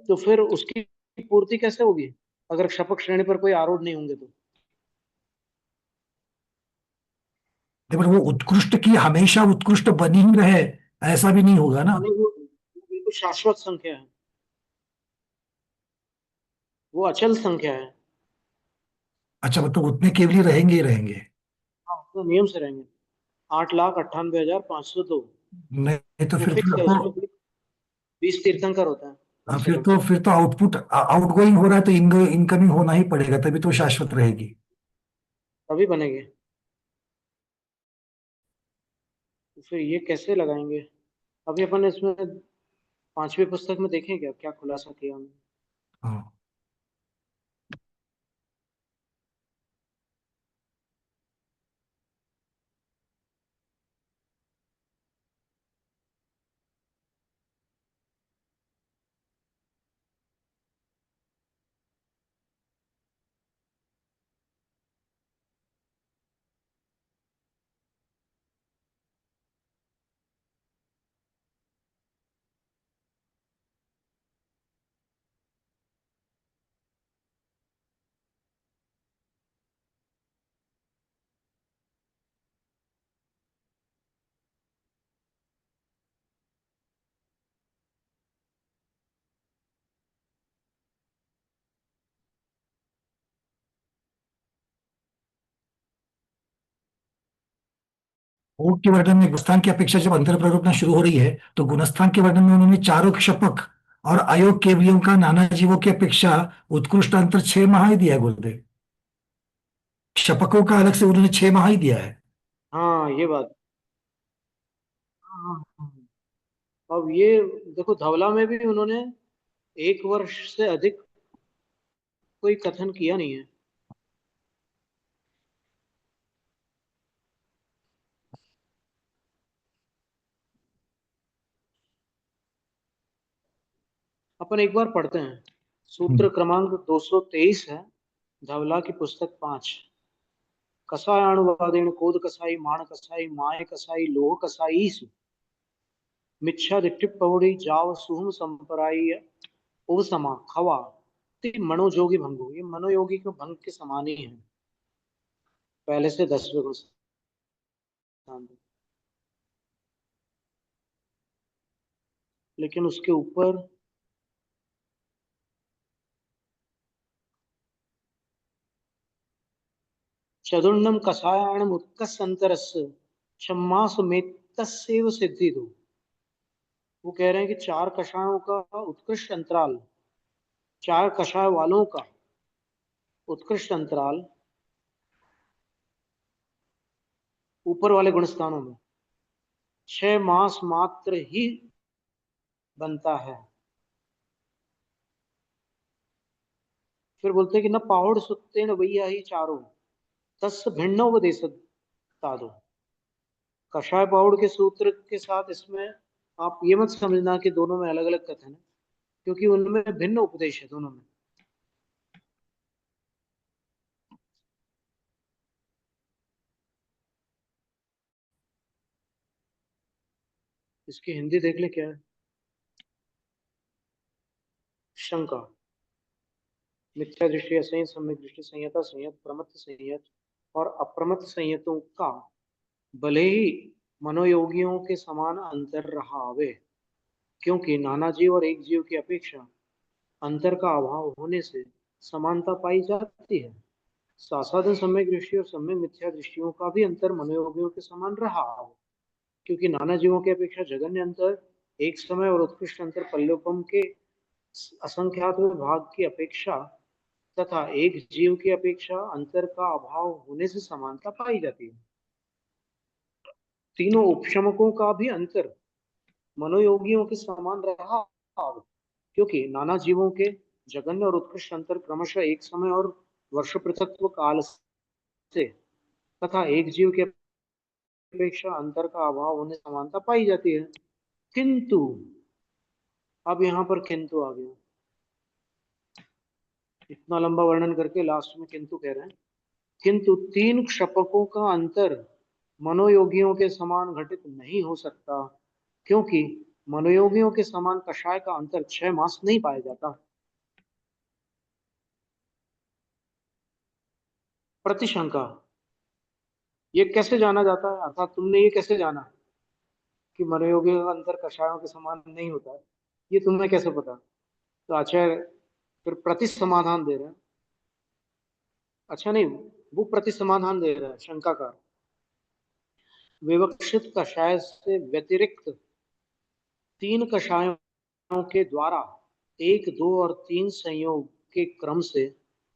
तो फिर उसकी पूर्ति कैसे होगी अगर क्षपक श्रेणी पर कोई आरूढ़ नहीं होंगे तो? बट वो उत्कृष्ट की हमेशा उत्कृष्ट बनी ही रहे ऐसा भी नहीं होगा ना। नहीं, वो बिल्कुल शाश्वत संख्या है, वो अचल संख्या है। अच्छा, मतलब उतने केवल रहेंगे ही रहेंगे। हाँ, तो नियम से रहेंगे। 8,98,502 नहीं तो वो फिर फिक्स है, तो उसमें 20 तीर्थंकर होता है कम हाँ, से कम। फिर तो आउटपुट आउटगोइंग हो रहा है तो इनकमिंग होना ही पड़ेगा, तभी तो शाश्वत रहेगी। तभी बनेंगे। तो फिर ये कैसे लगाएंगे? अभी अपन इसमें 5वीं पुस्तक में देखें क्या क्या खुलासा किया हमने। हाँ। ओग के वर्णन में गुणस्थान की अपेक्षा जब अंतर प्ररूपना शुरू हो रही है तो गुणस्थान के वर्णन में उन्होंने चारों क्षपक और अयोग केवलियों का नाना जीवों की अपेक्षा उत्कृष्ट अंतर 6 माह ही दिया है गुरुदेव। क्षपकों का अलग से उन्होंने 6 माह ही दिया है। हाँ ये बात। हाँ, हाँ। अब ये देखो धवला में भी उन्होंने 1 वर्ष से अधिक कोई कथन किया नहीं है। अपन एक बार पढ़ते हैं। सूत्र क्रमांक 223 है, धवला की पुस्तक 5। कसायाणुवादेन कोद कसाई माण कसाई माय कसाई लोह कसाई मिच्छा दिट्टिप पवड़ी जाव सुहम संपराई उपसमा खवा ते मनोयोगी भंगो। ये मनोयोगी के भंग के समान ही है, पहले से 10वें गुण स्थान पे। लेकिन उसके ऊपर चतुर्णम कषायाणम उत्कर्षंतरस्य क्षमास मेतस्यैव सिद्धि दो। वो कह रहे हैं कि 4 कषायों का उत्कृष्ट अंतराल, 4 कषाय वालों का उत्कृष्ट अंतराल ऊपर वाले गुण स्थानों में 6 मास मात्र ही बनता है। फिर बोलते हैं कि न पाहुड़ सुत्ते न भैया ही चारों तस् भिन्न उपदेश तादो। कषाय पाहुड़ के सूत्र के साथ इसमें आप ये मत समझना कि दोनों में अलग अलग कथन है, क्योंकि उनमें भिन्न उपदेश है दोनों में। इसकी हिंदी देख ले क्या है। शंका। मिथ्या दृष्टि असंयत सम्यक दृष्टि संयता संयत प्रमत्त संयत और अप्रमत्त संयतों का भले ही मनोयोगियों के समान अंतर रहा आवे, क्योंकि नाना जीव और एक जीव की अपेक्षा अंतर का अभाव होने से समानता पाई जाती है। सासाधन सम्यक दृष्टि और सम्यक मिथ्या दृष्टियों का भी अंतर मनोयोगियों के समान रहा हो, क्योंकि नाना जीवों की अपेक्षा जगन्य अंतर एक समय और उत्कृष्ट अंतर पल्लोपम के असंख्यात भाग की अपेक्षा तथा एक जीव की अपेक्षा अंतर का अभाव होने से समानता पाई जाती है। तीनों उपशमकों का भी अंतर मनोयोगियों के समान रहा हो, क्योंकि नाना जीवों के जगन्य और उत्कृष्ट अंतर क्रमशः एक समय और वर्ष पृथक्व काल से तथा एक जीव के अपेक्षा अंतर का अभाव होने समानता पाई जाती है। किंतु अब यहाँ पर किंतु आ गया। इतना लंबा वर्णन करके लास्ट में किंतु कह रहे हैं। किंतु 3 क्षपकों का अंतर मनोयोगियों के समान घटित नहीं हो सकता, क्योंकि मनोयोगियों के समान कषाय का अंतर 6 मास नहीं पाया जाता। प्रतिशंका। ये कैसे जाना जाता है, अर्थात तुमने ये कैसे जाना कि मनोयोगियों का अंतर कषायों के समान नहीं होता है, ये तुम्हें कैसे पता? तो आचार्य फिर प्रति समाधान दे रहे हैं। अच्छा नहीं, वो प्रति समाधान दे रहे हैं शंकाकार। विवक्षित कषाय से व्यतिरिक्त 3 कषायों के द्वारा 1, 2 और 3 संयोग के क्रम से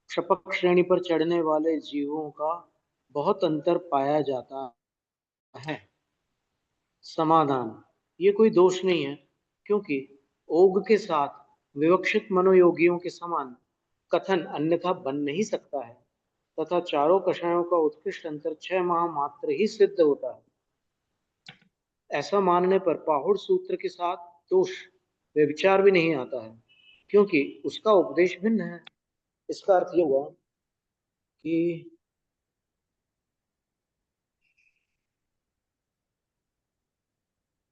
क्षपक श्रेणी पर चढ़ने वाले जीवों का बहुत अंतर पाया जाता है। समाधान। ये कोई दोष नहीं है, क्योंकि ओग के साथ विवक्षित मनोयोगियों के समान कथन अन्यथा बन नहीं सकता है, तथा चारों कषायों का उत्कृष्ट अंतर 6 माह मात्र ही सिद्ध होता है। ऐसा मानने पर पाहुड़ सूत्र के साथ दोष व्यभिचार भी नहीं आता है, क्योंकि उसका उपदेश भिन्न है। इसका अर्थ यह हुआ कि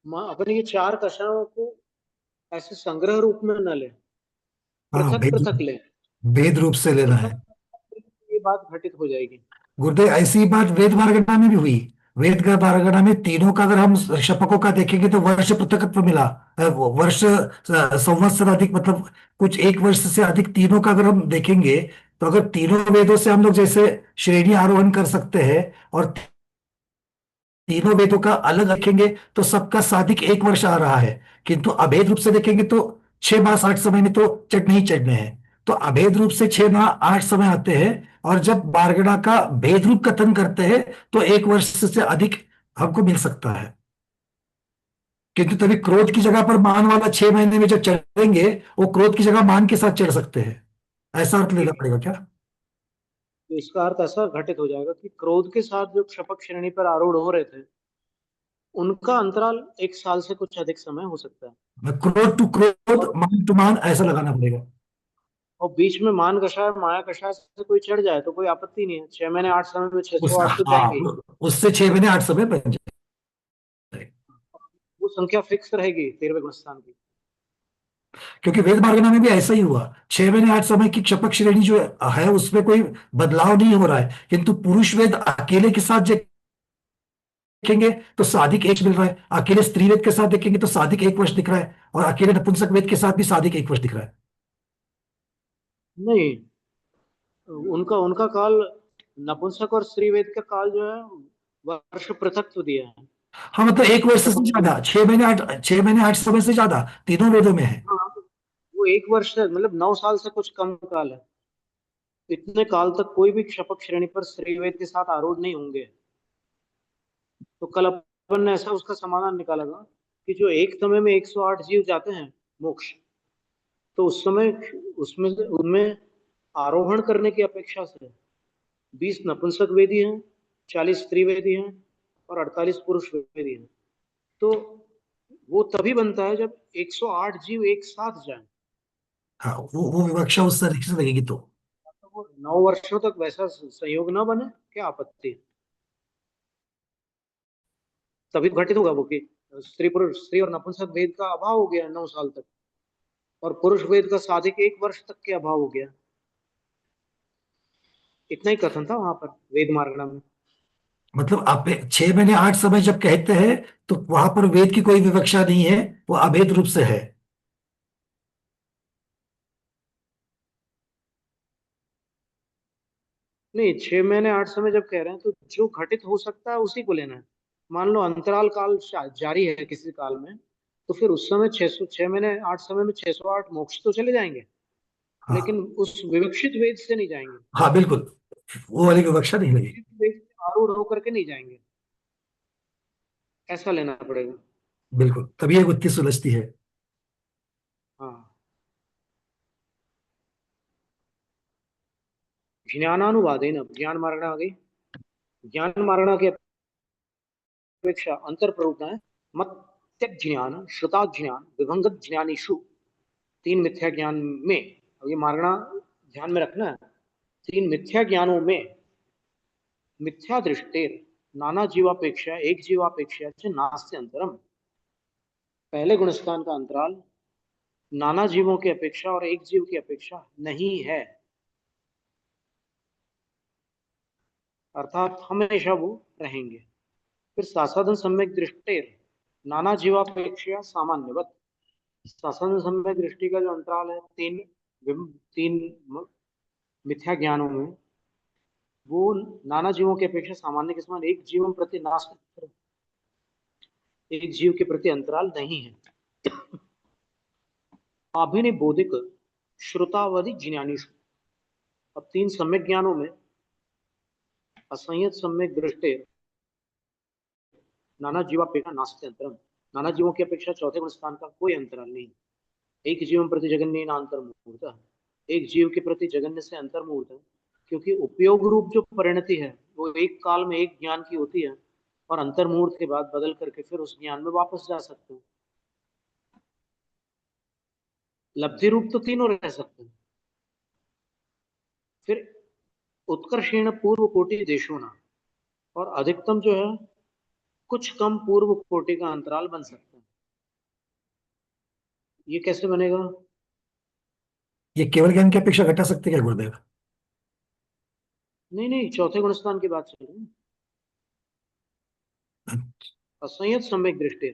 अपने ये 4 कषायों को ऐसे संग्रह रूप में न ले, हाँ, पृथक पृथक ले, भेद रूप से लेना है। ये बात घटित हो जाएगी। गुरुदेव ऐसी बात वेद पारगना में भी हुई। वेद का पारगना में तीनों का अगर हम शपकों का देखेंगे तो वर्ष पृथकत्व मिला। वो वर्ष संवत्सर अधिक मतलब कुछ 1 वर्ष से अधिक तीनों का अगर हम देखेंगे तो अगर तीनों वेदों से हम लोग जैसे श्रेणी आरोहण कर सकते हैं और तीनों वेदों का अलग रखेंगे तो सबका साधिक 1 वर्ष आ रहा है, किंतु अभेद रूप से देखेंगे तो 6 मास 8 समय में तो चढ़ने ही चढ़ने हैं। तो अभेद रूप से 6 माह 8 समय आते हैं, और जब बारगड़ा का भेद रूप कथन करते हैं तो 1 वर्ष से अधिक हमको मिल सकता है। किंतु तभी क्रोध की जगह पर मान वाला 6 महीने में जब चढ़ेंगे, वो क्रोध की जगह मान के साथ चढ़ सकते हैं। ऐसा अर्थ लेना पड़ेगा क्या? तो इसका अर्थ ऐसा घटित हो जाएगा कि क्रोध के साथ जो क्षपक श्रेणी पर आरूढ़ हो रहे थे, उनका अंतराल 1 साल से कुछ अधिक समय हो सकता है। क्रोध टू क्रोध, मान टू मान, ऐसा लगाना पड़ेगा। और बीच में मान कषाय माया कषाय से कोई चढ़ जाए तो कोई आपत्ति नहीं है। 6 महीने 8 समय में 608 तो हाँ, जाएंगे ही। उससे 6 महीने 8 समय बन जाए। वो संख्या फिक्स रहेगी 13वें गुणस्थान की। क्योंकि वेद मार्गना में भी ऐसा ही हुआ, 6 महीने 8 समय की क्षपक श्रेणी जो है उसमें कोई बदलाव नहीं हो रहा है, किंतु पुरुष वेद अकेले के साथ देखेंगे तो साधिक 1 मिल रहा है, अकेले स्त्री वेद के साथ देखेंगे तो साधिक 1 वर्ष दिख रहा है, और अकेले नपुंसक वेद के साथ भी साधिक 1 वर्ष दिख रहा है। नहीं, उनका उनका काल, नपुंसक और स्त्री वेद का काल जो है वर्ष पृथक तो दिया है। हाँ, मतलब 1 वर्ष से ज्यादा, 6 महीने 8 समय से ज्यादा तीनों वेदों में है। हाँ, वो 1 वर्ष से मतलब 9 साल से कुछ कम काल है। इतने काल तक कोई भी क्षपक श्रेणी पर स्त्री वेद के साथ आरूढ़ नहीं होंगे। तो कल अपन ने ऐसा उसका समाधान निकाला था कि जो एक समय में 108 जीव जाते हैं मोक्ष, तो उस समय उसमें से उनमें आरोहण करने की अपेक्षा से 20 नपुंसक वेदी हैं, 40 स्त्री वेदी हैं और 48 पुरुष वेदी हैं। तो वो तभी बनता है जब 108 जीव एक साथ जाएं। हाँ, वो विवक्षा उस तरीके से लगेगी तो। तो वो 9 वर्षों तक वैसा संयोग ना बने, क्या आपत्ति है? तभी घटित होगा वो कि स्त्री और नपुंसक वेद का अभाव हो गया 9 साल तक, और पुरुष वेद का साधिक 1 वर्ष तक के अभाव हो गया। इतना ही कथन था वहां पर वेद मार्गणा में। मतलब आप 6 महीने 8 समय जब कहते हैं तो वहां पर वेद की कोई विवक्षा नहीं है, वो अभेद रूप से है। नहीं, 6 महीने 8 समय जब कह रहे हैं तो जो घटित हो सकता है उसी को लेना है। मान लो अंतराल काल जारी है किसी काल में, तो फिर उस समय 6 महीने 8 समय में 608 मोक्ष तो चले जाएंगे, हाँ, लेकिन उस विवक्षित वेद से नहीं जाएंगे। हाँ, बिल्कुल, वो वाली विवक्षा नहीं लगेगी। विवक्षित वेद से आरूढ़ होकर के नहीं जाएंगे, ऐसा लेना पड़ेगा। बिल्कुल, तभी एक उत्ती सुलझती है। हाँ, ज्ञानानुवादेन, अब ज्ञान मारणा आ गई। ज्ञान मारणा की अपेक्षा अंतर प्ररूपता है। मत ज्ञान, श्रुता ज्ञान, विभंगत ज्ञानीषु, 3 मिथ्या ज्ञान में, अब ये मारणा ध्यान में रखना है, 3 मिथ्या ज्ञानों में मिथ्या दृष्टेर नाना जीवापेक्षा एक जीवापेक्षा च नास्ति अंतरम। पहले गुणस्थान का अंतराल नाना जीवों की अपेक्षा और एक जीव की अपेक्षा नहीं है, अर्थात हमेशा वो रहेंगे। फिर सासाधन सम्यक दृष्टेर नाना जीवापेक्षा सामान्यवत, सासाधन सम्यक दृष्टि का जो अंतराल है तीन मिथ्या ज्ञानों में, वो नाना जीवों की अपेक्षा सामान्य के समान एक जीवन प्रति नास्ति, एक जीव के प्रति अंतराल नहीं है। अभिनिबोधिक श्रुतावधि ज्ञानीषु, अब 3 सम्यक ज्ञानों में असंयत सम्यक दृष्टि नाना जीवापेक्षा नास्ति अंतरम, नाना जीवों की अपेक्षा चौथे गुण स्थान का कोई अंतराल नहीं। एक जीवन प्रति जगन्य अंतर्मुहूर्त, एक जीव के प्रति जगन्य से अंतर्मुहूर्त है, क्योंकि उपयोग रूप जो परिणति है वो एक काल में एक ज्ञान की होती है, और अंतर्मुहूर्त के बाद बदल करके फिर उस ज्ञान में वापस जा सकते हैं। लब्धि रूप तो तीनों रह सकते हैं। फिर उत्कर्षेण पूर्व कोटि देशों, और अधिकतम जो है कुछ कम पूर्व कोटि का अंतराल बन सकता है। ये कैसे बनेगा? ये केवल ज्ञान की अपेक्षा घटा सकते क्या गुरुदेव? नहीं नहीं, चौथे गुणस्थान की बात चल रही है। असंयत सम्यक दृष्टि,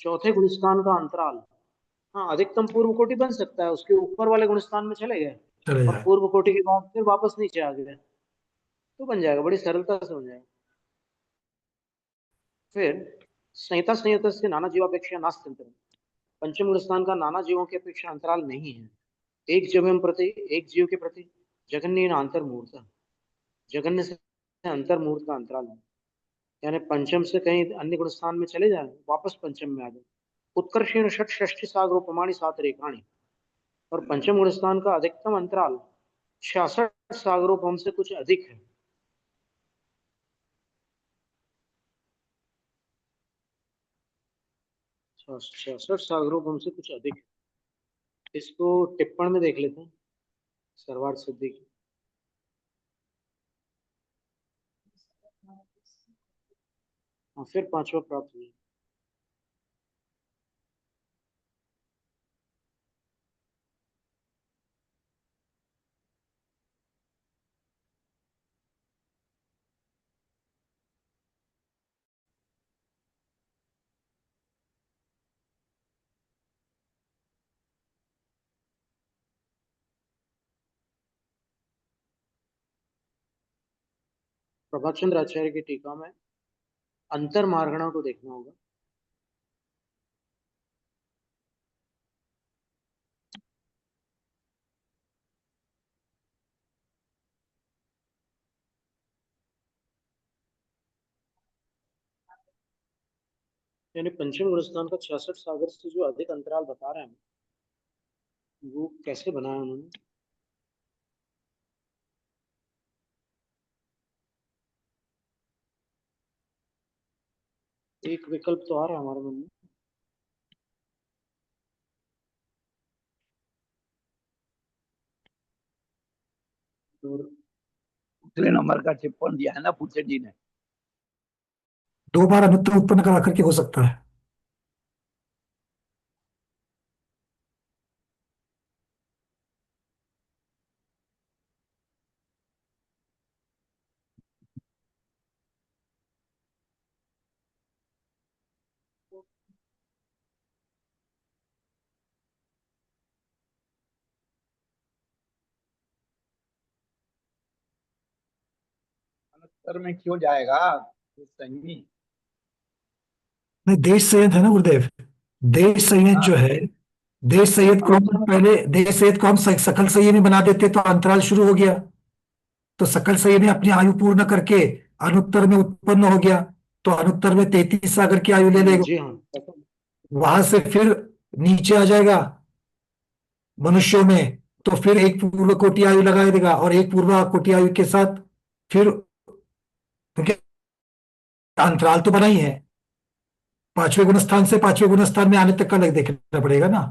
चौथे गुणस्थान का अंतराल, हाँ अधिकतम पूर्व कोटि बन सकता है, उसके ऊपर वाले गुणस्थान में चले गए चले और जाए। पूर्व कोटि के बाद फिर वापस नीचे आ गए, तो बन जाएगा, बड़ी सरलता से बन जाएगा। फिर संहिता संयतस्य नाना जीवापेक्षा नास्त्यंतरम, पंचम गुण स्थान का नाना जीवों की अपेक्षा अंतराल नहीं है। एक जीव के प्रति जगन्य अंतर्मूर्त, जगन्य से अंतर्मूर्त का अंतराल है। यानी पंचम से कहीं अन्य गुण स्थान में चले जाए, वापस पंचम में आ जाए। उत्कर्षेण षट षष्ठी सागरो प्रमाणी सात रेखाणी, और पंचम गुण स्थान का अधिकतम अंतराल 66 सागरोपम से कुछ अधिक है। अच्छा, 66 सागरोपम से कुछ अधिक है। इसको टिप्पण में देख लेते हैं, सर्वार्थ सिद्धि की। हाँ, फिर पांचवा प्राप्त हुआ। प्रभात चंद्र आचार्य की टीका में अंतर मार्गणा को देखना होगा। यानी पंचम गुण स्थान का 66 सागर से जो अधिक अंतराल बता रहे हैं, वो कैसे बनाया उन्होंने? एक विकल्प तो आ रहा है हमारे मन में। और दूसरे नंबर का टिप्पण दिया है ना पूछे जी ने। 2 बार अनुत्तर उत्पन्न करा करके हो सकता है। उत्तर में क्यों जाएगा? तो सही। नहीं, देश संयत है ना गुरुदेव। देश संयत जो है, देश संयत को हम पहले, देश संयत को हम सकल संयमी बना देते तो अंतराल शुरू हो गया। तो सकल संयमी अपनी आयु पूर्ण करके अनुत्तर में उत्पन्न हो गया, तो अनुत्तर में 33 सागर की आयु ले लेगा। जी हाँ, वहां से फिर नीचे आ जाएगा मनुष्यों में, तो फिर एक पूर्व कोटि आयु लगा देगा, और एक पूर्व कोटि आयु के साथ फिर, क्योंकि अंतराल तो बना ही है, पांचवें गुण स्थान से पांचवें गुण स्थान में आने तक का अलग देखना पड़ेगा ना।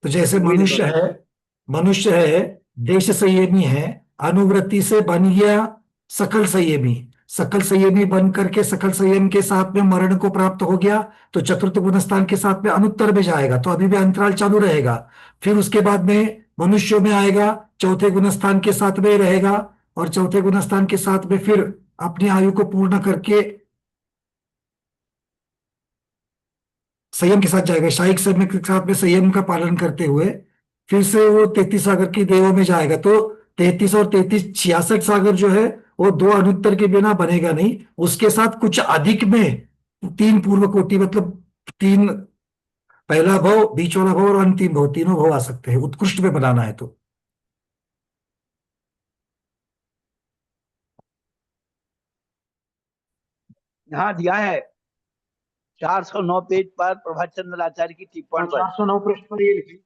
तो जैसे वही दिखा रहा है। मनुष्य है, देश संयमी है, अनुवृत्ति से बन गया सकल संयमी, सकल संयमी बन करके सकल संयम के साथ में मरण को प्राप्त हो गया, तो चतुर्थ गुण स्थान के साथ में अनुत्तर में जाएगा, तो अभी भी अंतराल चालू रहेगा। फिर उसके बाद में मनुष्यों में आएगा, चौथे गुण स्थान के साथ में रहेगा, और चौथे गुण स्थान के साथ में फिर अपनी आयु को पूर्ण करके संयम के साथ जाएगा, शायिक समय के साथ में संयम का पालन करते हुए फिर से वो 33 सागर की देवों में जाएगा। तो 33 और 33 66 सागर जो है, वो 2 अनुत्तर के बिना बनेगा नहीं, उसके साथ कुछ अधिक में 3 पूर्व कोटि, मतलब 3, पहला भाव, बीच वाला भाव और अंतिम भाव, तीनों भाव आ सकते हैं उत्कृष्ट में बनाना है तो। यहाँ दिया है 409 पेज पर प्रभात चंद्र आचार्य की टिप्पण पर। 409 पृष्ठ पर ये लिखी।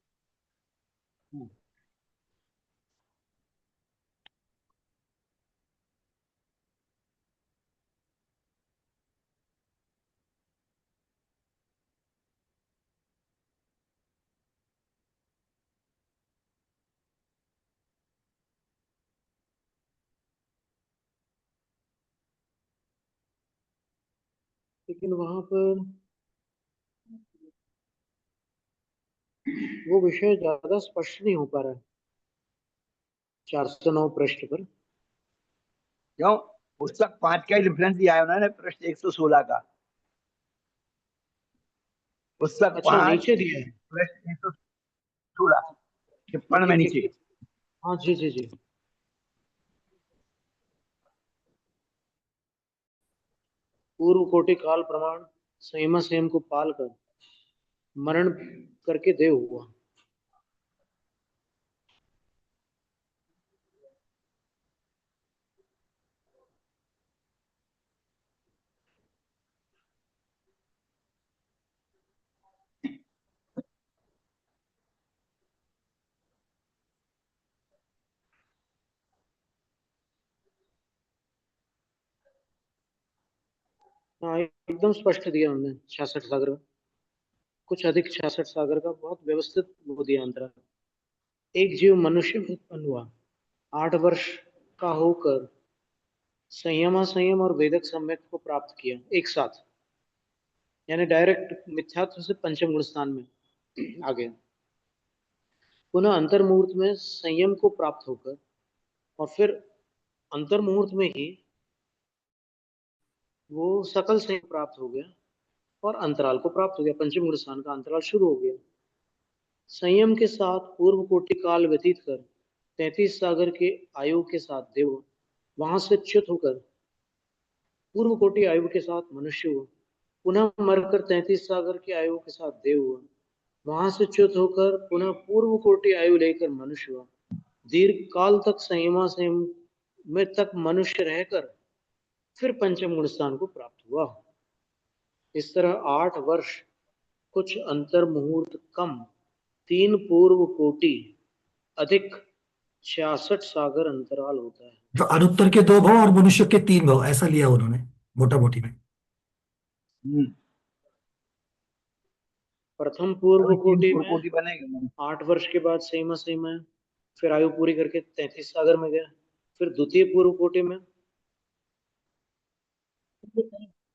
लेकिन वहां पर वो विषय ज्यादा स्पष्ट नहीं हो पा रहा है 409 पृष्ठ पर। क्यों? पुस्तक 5 का ही रेफरेंस दिया है उन्होंने, पृष्ठ 116 का। पुस्तक अच्छा, 5 नीचे दिया है। पृष्ठ 116 टिप्पण में नीचे। हाँ जी जी जी। पूर्व कोटि काल प्रमाण संयमा संयम को पाल कर मरण करके देव हुआ। हाँ, एकदम स्पष्ट दिया हमने 66 सागर का, कुछ अधिक 66 सागर का बहुत व्यवस्थित वो दिया अंतरा। एक जीव मनुष्य में उत्पन्न हुआ, 8 वर्ष का होकर संयम और वेदक सम्यक को प्राप्त किया एक साथ, यानी डायरेक्ट मिथ्यात्व से पंचम गुण स्थान में आ गया। पुनः अंतर्मुहूर्त में संयम को प्राप्त होकर और फिर अंतर्मुहूर्त में ही वो सकल संयम प्राप्त हो गया और अंतराल को प्राप्त हो गया, पंचम गुण स्थान का अंतराल शुरू हो गया। संयम के साथ पूर्व कोटि काल व्यतीत कर 33 सागर के आयु के साथ देव, वहां से च्युत होकर पूर्व कोटि आयु के साथ मनुष्य हुआ, पुनः मरकर 33 सागर की आयु के साथ देव हुआ, वहां से च्युत होकर पुनः पूर्व कोटि आयु लेकर मनुष्य हुआ, दीर्घ काल तक संयमा संयम में तक मनुष्य रहकर फिर पंचम गुण स्थान को प्राप्त हुआ। इस तरह 8 वर्ष कुछ अंतर मुहूर्त कम 3 पूर्व कोटि अधिक 66 सागर अंतराल होता है। तो अनुत्तर के 2 भाव और मनुष्य के 3 भाव ऐसा लिया उन्होंने मोटा मोटी में। प्रथम पूर्व कोटि में कोटि बनेगा 8 वर्ष के बाद संयमा संयम है, फिर आयु पूरी करके 33 सागर में गया, फिर द्वितीय पूर्व कोटि में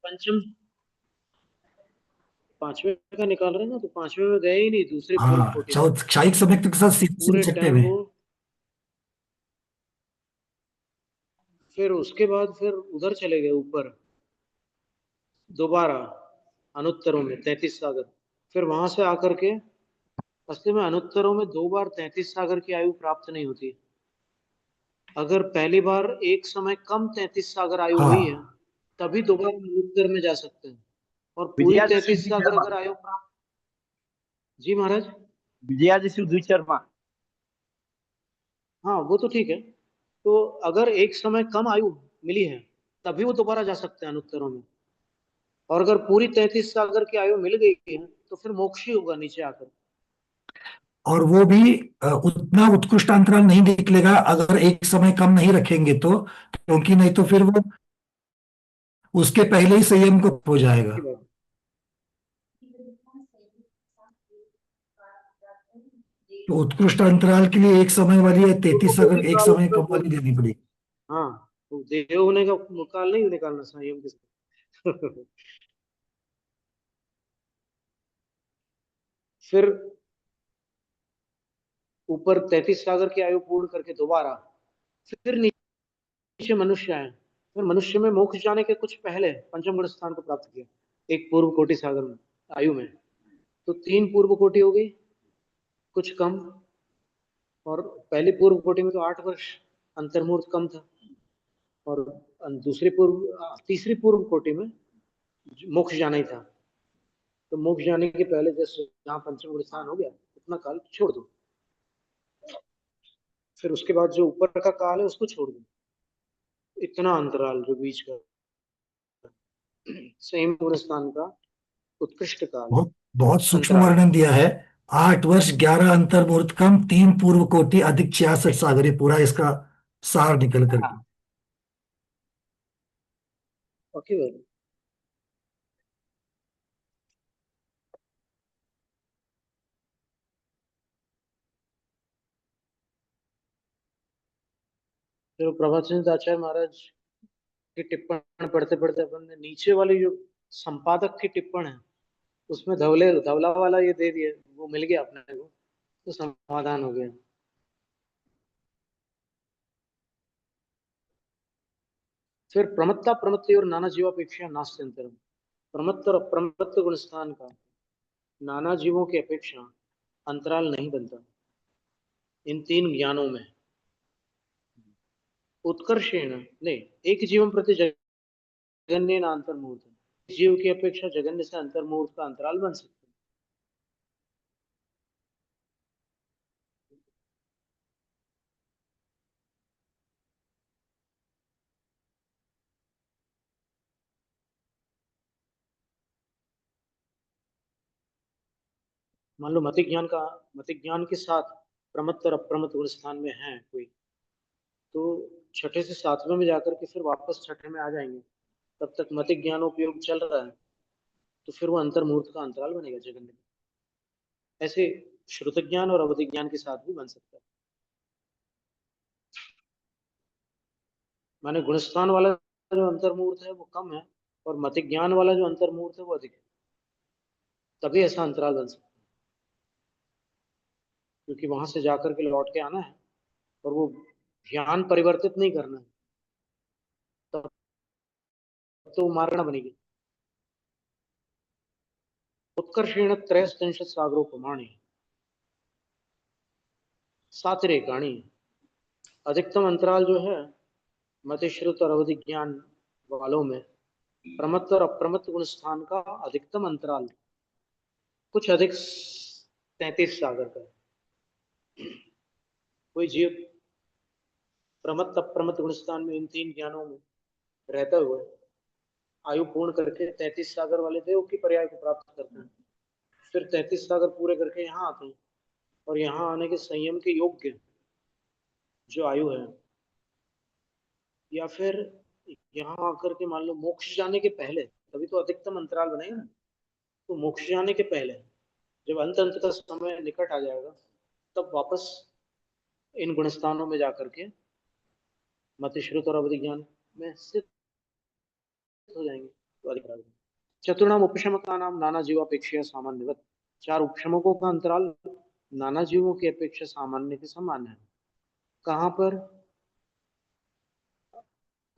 पंचम 5वें का निकाल रहे हैं ना, तो 5वें में गए ही नहीं, दूसरे पूर्व हाँ, कोटि में क्षायिक सम्यक के साथ पूरे छठे टाइम में। वो, फिर उसके बाद फिर उधर चले गए ऊपर दोबारा अनुत्तरों में 33 सागर, फिर वहां से आकर के असल में अनुत्तरों में 2 बार 33 सागर की आयु प्राप्त नहीं होती। अगर पहली बार एक समय कम 33 सागर आयु हुई है हाँ, तभी दोबारा अनुत्तर में जा सकते हैं, और पूरी 33 सागर अगर आयु प्राप्त। जी महाराज। विजया जी सुधीर शर्मा। हाँ वो तो ठीक है, तो अगर एक समय कम आयु मिली है तभी वो दोबारा जा सकते हैं अनुत्तरों में, और अगर पूरी 33 सागर की आयु मिल गई है तो फिर मोक्ष ही होगा नीचे आकर। और वो भी उतना उत्कृष्ट अंतराल नहीं निकलेगा अगर एक समय कम नहीं रखेंगे तो, क्योंकि नहीं तो फिर वो उसके पहले ही संयम को हो जाएगा। की बात। तो उत्कृष्ट अंतराल के लिए एक समय वाली है 33 अगर एक समय कम वाली देनी पड़ेगी। हाँ, तो देव होने का काल नहीं निकालना संयम के साथ। फिर ऊपर 33 सागर की आयु पूर्ण करके दोबारा फिर नीचे मनुष्य आए, फिर मनुष्य में मोक्ष जाने के कुछ पहले पंचम गुण स्थान को प्राप्त किया एक पूर्व कोटि सागर में आयु में, तो 3 पूर्व कोटि हो गई कुछ कम, और पहली पूर्व कोटि में तो 8 वर्ष अंतर्मुहूर्त कम था, और तीसरी पूर्व कोटि में मोक्ष जाना ही था, तो मोक्ष जाने के पहले जैसे जहाँ पंचम गुण स्थान हो गया उतना काल छोड़ दो, फिर उसके बाद जो ऊपर का काल है उसको छोड़ दो, इतना अंतराल जो बीच का संयम गुण स्थान का उत्कृष्ट काल बहुत बहुत सूक्ष्म अंतराल। वर्णन दिया है। 8 वर्ष 11 अंतर्मुहूर्त कम 3 पूर्व कोटि अधिक 66 सागर, ये पूरा इसका सार निकल करके। ओके भाई। जो प्रभात चंद्र आचार्य महाराज की टिप्पण पढ़ते पढ़ते अपन ने नीचे वाली जो संपादक की टिप्पण है उसमें धवला वाला ये दे दिया, वो मिल गया अपने को, तो समाधान हो गया। फिर प्रमत्ता प्रमत्ति और नाना जीवापेक्षा नास्ति अंतरम, प्रमत्त और प्रमत्त गुण स्थान का नाना जीवों की अपेक्षा अंतराल नहीं बनता इन 3 ज्ञानों में। उत्कर्षेण नहीं, एक जीवन प्रति जगन्य अंतर्मुहूर्त, जीव की अपेक्षा जगन्य से अंतर्मुहूर्त का अंतराल बन सकता है। मान लो मतिक ज्ञान के साथ प्रमत्त और अप्रमत्त गुण स्थान में है कोई, तो छठे से सातवें में जाकर के फिर वापस छठे में आ जाएंगे, तब तक मतिक ज्ञान उपयोग चल रहा है, तो फिर वो अंतर्मुहूर्त का अंतराल बनेगा जगन्य में। ऐसे श्रुत ज्ञान और अवधिक ज्ञान के साथ भी बन सकता है। माने गुणस्थान वाला जो अंतर्मुहूर्त है वो कम है, और मतिक ज्ञान वाला जो अंतर्मुहूर्त है वो अधिक है, तभी ऐसा अंतराल बन सकता है। क्योंकि वहां से जाकर के लौट के आना है, और वो ध्यान परिवर्तित नहीं करना है, तब तो मारणा बनेगी। उत्कर्षेण त्रयस्त्रिंशत् सागरोपमाणि सातिरेकाणि। अधिकतम अंतराल जो है मतिश्रुत और अवधि ज्ञान वालों में प्रमत्त और अप्रमत्त गुण स्थान का अधिकतम अंतराल कुछ अधिक 33 सागर का है। कोई जीव प्रमत्त अप्रमत्त गुण स्थान में इन तीन ज्ञानों में रहते हुए आयु पूर्ण करके 33 सागर वाले देव की पर्याय को प्राप्त करते हैं, फिर 33 सागर पूरे करके यहाँ आते हैं, और यहाँ आने के संयम के योग्य जो आयु है, या फिर यहाँ आकर के मान लो मोक्ष जाने के पहले, तभी तो अधिकतम अंतराल बनेगा ना, तो मोक्ष जाने के पहले जब अंत का समय निकट आ जाएगा, तब वापस इन गुणस्थानों में जाकर के मतिश्रुत और अवधि ज्ञान में स्थित हो जाएंगे, तो अधिक अंतराल। चतुर्णाम उपशमका नाम नाना जीवापेक्षा सामान्यवत। चार उपशमकों का अंतराल नाना जीवों की अपेक्षा सामान्य के समान है। कहाँ पर?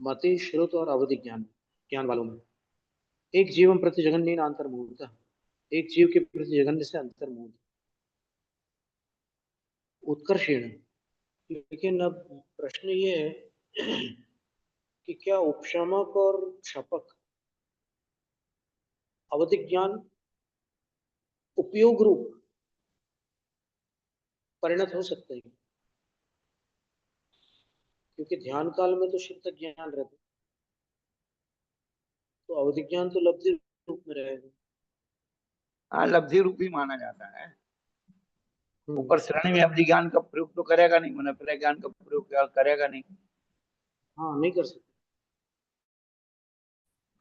मति श्रुत और अवधि ज्ञान वालों में। एक जीवम प्रति जगन्य अंतर्मुहूर्त, एक जीव के प्रति जगन्य से अंतर्मुहूर्त उत्कर्षेण। लेकिन अब प्रश्न ये है कि क्या उपशमक और क्षपक अवधिक ज्ञान उपयोग रूप परिणत हो सकते हैं? क्योंकि ध्यान काल में तो शुद्ध ज्ञान रहता है, तो अवधिक ज्ञान तो लब्धि रूप में रहेगा। हाँ, लब्धि रूप ही माना जाता है। ऊपर श्रेणी में अवधि ज्ञान का प्रयोग तो करेगा नहीं, मन ज्ञान का प्रयोग करेगा नहीं। हाँ, नहीं कर सकते।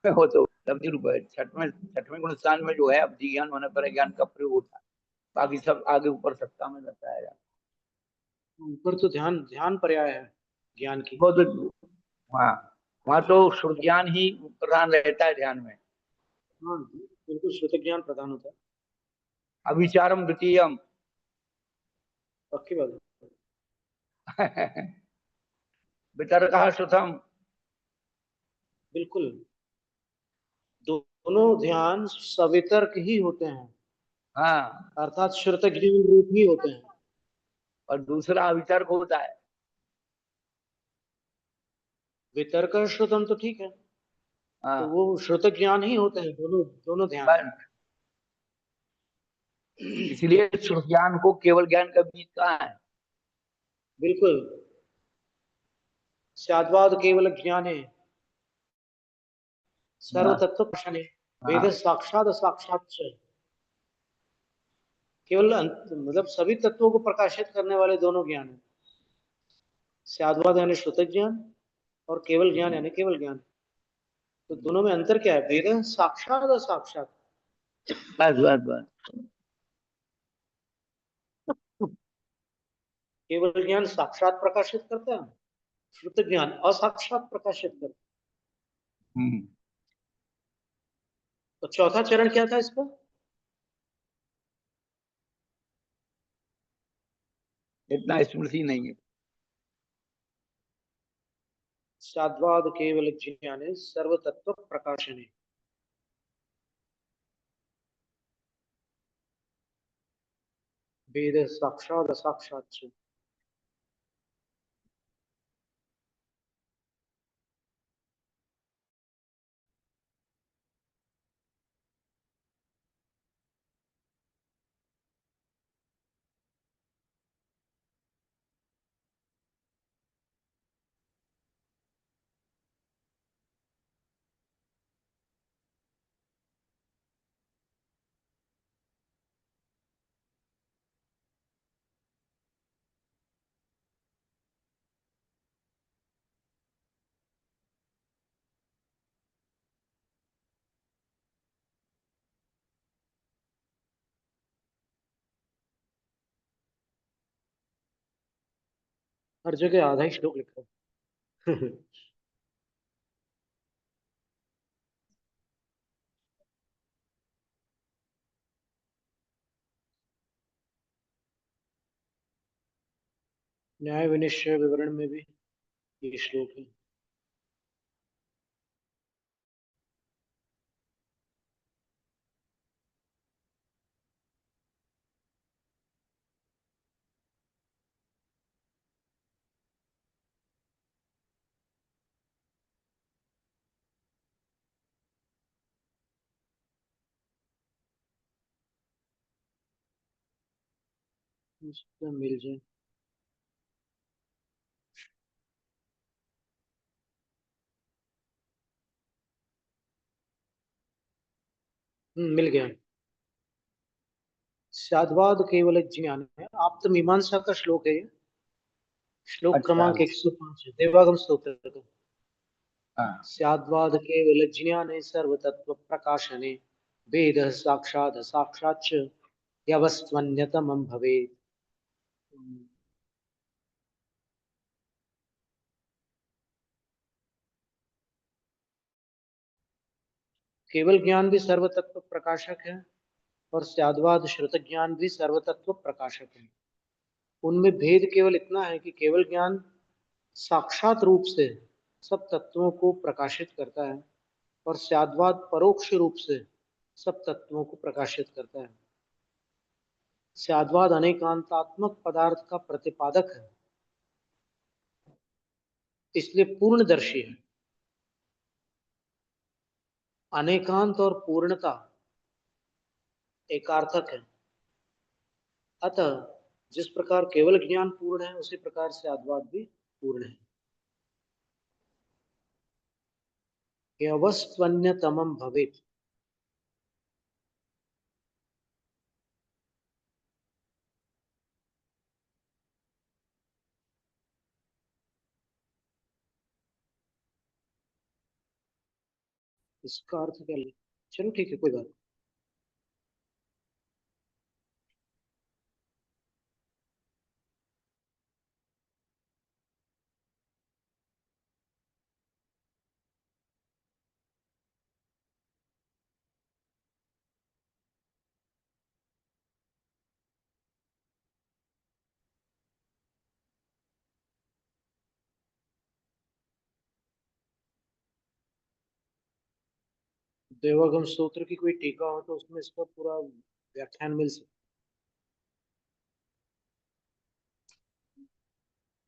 वो तो लब्धि रूप है। छठवें गुण स्थान में जो है अवधि ज्ञान मन ज्ञान का प्रयोग होता है, बाकी सब आगे ऊपर सत्ता में बताया जाता है। ऊपर तो ध्यान पर्याय है ज्ञान की। वो तो वहाँ तो श्रुत ज्ञान ही प्रधान रहता है ध्यान में। हाँ, बिल्कुल श्रुत ज्ञान प्रधान होता है। अविचारम द्वितीयम पक्की बात है। वितर्कः श्रुतम। बिल्कुल, दोनों ध्यान सवितर्क ही होते हैं, हाँ, अर्थात श्रुत ज्ञान रूप ही होते हैं। और दूसरा अवितर्क होता है। वितर्क और श्रुतम तो ठीक है, हाँ, तो वो श्रुत ज्ञान ही होते हैं, दोनों ध्यान। बस इसलिए श्रुत ज्ञान को केवल ज्ञान का बीज कहा है। बिल्कुल, स्याद्वाद केवल ज्ञाने सर्व तत्व प्रश्ने वेद हाँ, साक्षात साक्षात च। केवल मतलब सभी तत्वों को प्रकाशित करने वाले दोनों ज्ञान है। स्याद्वाद यानी श्रुत ज्ञान, और केवल ज्ञान यानी केवल ज्ञान। तो दोनों में अंतर क्या है? वेद साक्षात और साक्षात। बस बस बस। केवल ज्ञान साक्षात प्रकाशित करता है, श्रुत ज्ञान असाक्षात प्रकाशित करता है। हम्म, तो चौथा चरण क्या था इसका? इतना स्मृति नहीं है। साद्वाद केवल ज्ञाने सर्व तत्व प्रकाशने। वेद साक्षात असाक्षात च। हर जगह आधा ही श्लोक लिखा है। न्याय विनिश्चय विवरण में भी ये श्लोक है। मिल जाए। मिल गया। स्याद्वाद केवल ज्ञान है, आप्त मीमांसा का श्लोक है ये। श्लोक अच्छा। क्रमांक 105 है, देवागम स्तोत्र का। हाँ। स्याद्वाद केवल ज्ञाने सर्वतत्व प्रकाशने वेद साक्षात् साक्षाच्च यवस्त्वन्यतमं भवेत्। केवल ज्ञान भी सर्वतत्व प्रकाशक है और स्याद्वाद श्रुत ज्ञान भी सर्वतत्व प्रकाशक है। उनमें भेद केवल इतना है कि केवल ज्ञान साक्षात रूप से सब तत्वों को प्रकाशित करता है और स्याद्वाद परोक्ष रूप से सब तत्वों को प्रकाशित करता है। स्याद्वाद अनेकांतात्मक पदार्थ का प्रतिपादक है, इसलिए पूर्णदर्शी है। अनेकांत और पूर्णता एकार्थक है। अतः जिस प्रकार केवल ज्ञान पूर्ण है, उसी प्रकार से स्याद्वाद भी पूर्ण है। यवस्त्वन्यतमं भवेत्। इसका अर्थ क्या है? चलो ठीक है, कोई बात नहीं। देवागम सूत्र की कोई टीका हो तो उसमें इसका पूरा व्याख्यान मिल सकता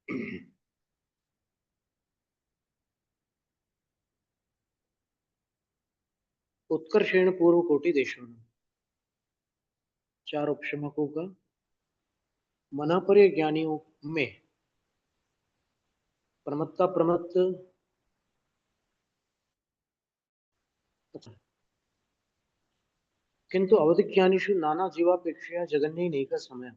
है। उत्कर्षेण पूर्व कोटि देशों में चार उपशमकों का मनापर्य ज्ञानियों में प्रमत्ता प्रमत्त किंतु अवधिज्ञानीषु नाना जीवापेक्षया जगन्य नहीं का समय।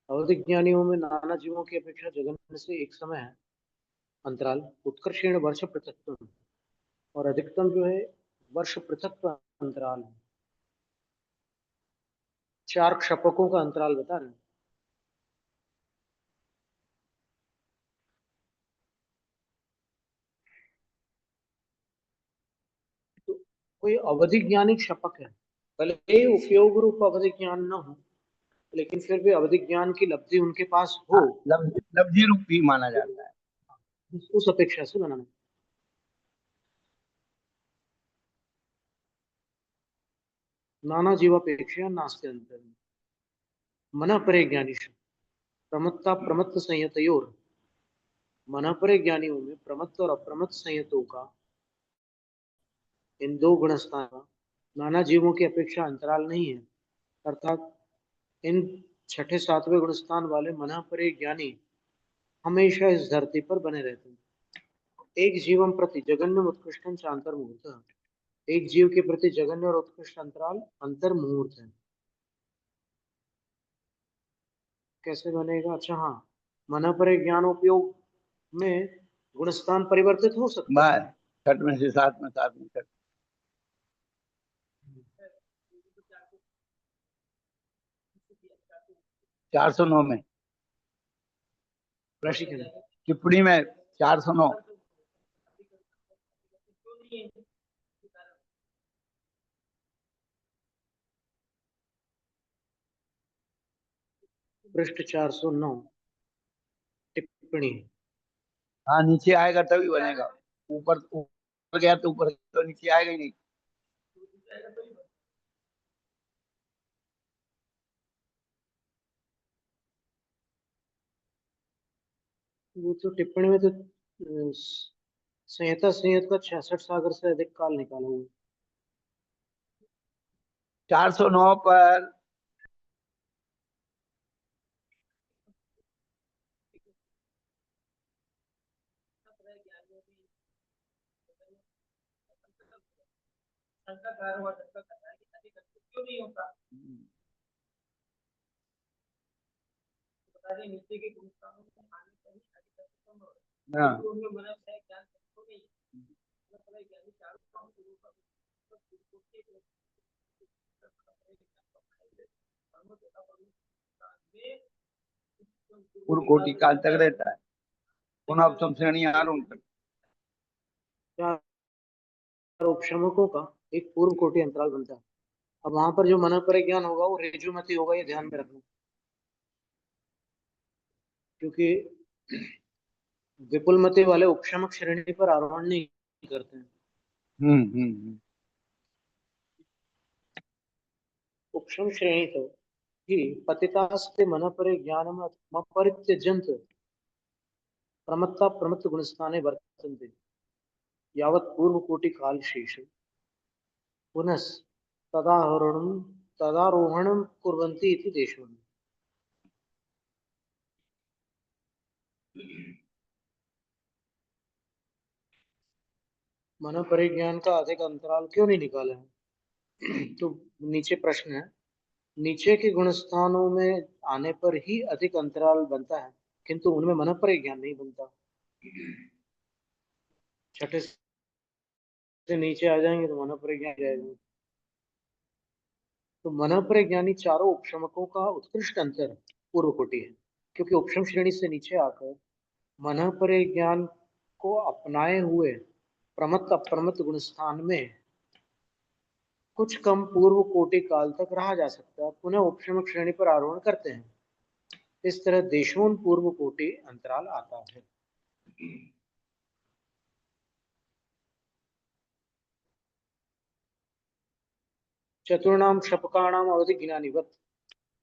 अवधिज्ञानियों में नाना जीवों की अपेक्षा जगन्य से एक समय है अंतराल। उत्कर्षेण वर्ष पृथक्त्व, और अधिकतम जो है वर्ष पृथक्त्व अंतराल है। चार क्षपकों का अंतराल बता रहे हैं। तो कोई अवधि ज्ञानी क्षपक है, भले ही उपयोग रूप अवधि ज्ञान न हो, लेकिन फिर भी अवधि ज्ञान की लब्धि उनके पास हो, लब्धि रूप भी माना जाता है। उस अपेक्षा से बनाना। नाना जीवापेक्षा नास्ते अंतर मना परे ज्ञानी प्रमत्ता प्रमत्त संयतयोर। मना परे ज्ञानियों में प्रमत्त और अप्रमत्त संयतों का, इन दो गुणस्थान का नाना जीवों की अपेक्षा अंतराल नहीं है। अर्थात इन छठे सातवें गुणस्थान वाले मना परे ज्ञानी हमेशा इस धरती पर बने रहते हैं। एक जीवम प्रति जगन्य उत्कृष्टम च अंतर्मुहूर्त। एक जीव के प्रति जगन्य और उत्कृष्ट अंतराल अंतर्मुहूर्त है। कैसे बनेगा? अच्छा हाँ, मना परे ज्ञान उपयोग में गुणस्थान परिवर्तित हो सकता है। बस छठ में से सात में, सात में छठ। 409 में प्रश्न टिप्पणी में 409। पृष्ठ 409 टिप्पणी। हाँ, नीचे आएगा तभी बनेगा। ऊपर ऊपर गया तो ऊपर, तो नीचे आएगा ही नहीं। वो तो टिप्पणी में तो संहिता संहित का 66 सागर से अधिक काल निकाला हुआ। 409 पर हाँ, पूर्व कोटि काल तक रहता है। पुनः उपसम श्रेणी आरोहण तक। चार उपशमकों का एक पूर्व कोटि अंतराल बनता है। अब वहां पर जो मन परिज्ञान होगा वो ऋजुमति होगा, ये ध्यान में रखना। क्योंकि विपुलमति वाले उपशमक श्रेणी पर आरोहण नहीं करते हैं। उपशम श्रेणी तो ही पतितास्ते मन परिज्ञानम अपरित्यजंत प्रमत्ता प्रमत्त गुणस्थाने वर्तन्ते यावत् पूर्व कोटि काल शेष पुनस् तदारोहणं कुर्वन्ति इति देशोऽन्य। मन परिज्ञान का अधिक अंतराल क्यों नहीं निकाला है? तो नीचे प्रश्न है, नीचे के गुण स्थानों में आने पर ही अधिक अंतराल बनता है, किंतु उनमें मन परिज्ञान नहीं बनता। छठे से नीचे आ जाएंगे तो मन परिज्ञान जाएगा। तो मन परिज्ञानी चारों उपशमकों का उत्कृष्ट अंतर पूर्व कोटि है, क्योंकि उपशम श्रेणी से नीचे आकर मन परिज्ञान को अपनाए हुए प्रमत्त अप्रमत्त गुण स्थान में कुछ कम पूर्व कोटि काल तक रहा जा सकता है, पुनः उपशमक श्रेणी पर आरोहण करते हैं। इस तरह देशों पूर्व कोटि अंतराल आता है। चतुर्णाम क्षपकाणाम अवधि ज्ञानीवत,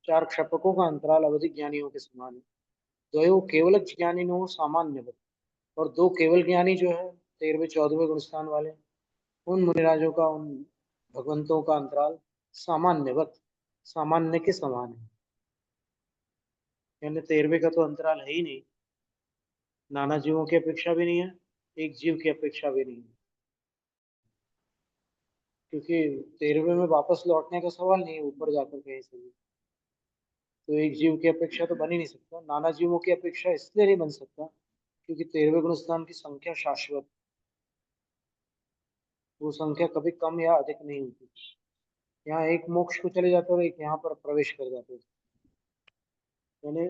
चार क्षपकों का अंतराल अवधि ज्ञानियों के समान है। द्वयो केवल ज्ञानिनो सामान्यवत, और दो केवल ज्ञानी जो है 13वें 14वें गुणस्थान वाले, उन मुनिराजों का, उन भगवंतों का अंतराल सामान्यवत, सामान्य के समान है। यानी 13वें का तो अंतराल है ही नहीं, नाना जीवों की अपेक्षा भी नहीं है, एक जीव की अपेक्षा भी नहीं है। क्योंकि 13वें में वापस लौटने का सवाल नहीं है ऊपर जाकर कहीं से भी, तो एक जीव की अपेक्षा तो बन ही नहीं सकता। नाना जीवों की अपेक्षा इसलिए नहीं बन सकता क्योंकि 13वें गुणस्थान की संख्या शाश्वत, वो संख्या कभी कम या अधिक नहीं होती। यहाँ एक मोक्ष को चले जाते और एक यहाँ पर प्रवेश कर जाते, यानी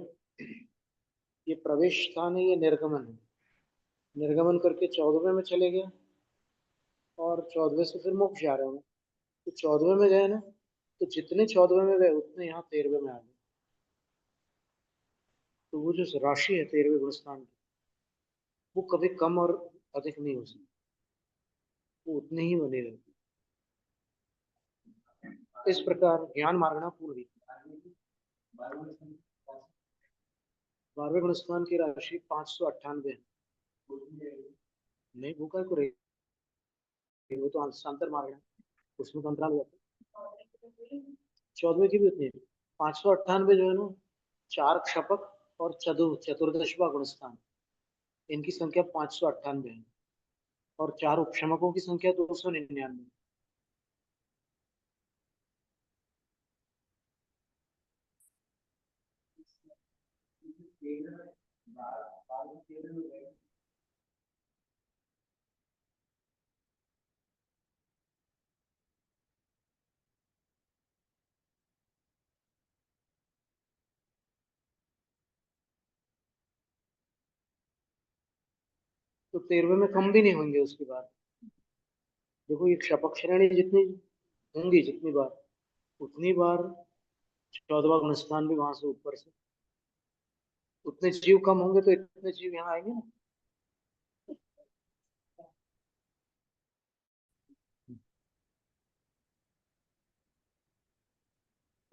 ये प्रवेश स्थान है, ये निर्गमन है। निर्गमन करके 14वें में चले गए और 14वें से फिर मोक्ष जा रहे हैं। तो 14वें में गए ना, तो जितने 14वें में गए उतने यहाँ 13वें में आ गए। तो वो जो राशि है 13वें गुणस्थान की, वो कभी कम और अधिक नहीं हो सकती, वो उतनी ही बनी रहती। इस प्रकार ज्ञान मार्गणा पूर्वी 12वें गुणस्थान की राशि 598 नहीं, वो क्या को वो तो अंतर मार्गणा, उसमें तो अंतराल हुआ था। 14वें की भी उतनी है। 598 जो है ना, चार क्षपक और चतुर्दशवा गुणस्थान, इनकी संख्या 598 है, और चार उपशमकों की संख्या 299। तो 13वें में कम भी नहीं होंगे उसकी बार। देखो ये शपथ श्रेणी जितनी होंगी जितनी बार, उतनी बार 14वां गुणस्थान भी वहां से ऊपर से, उतने जीव कम होंगे तो इतने जीव यहाँ आएंगे ना।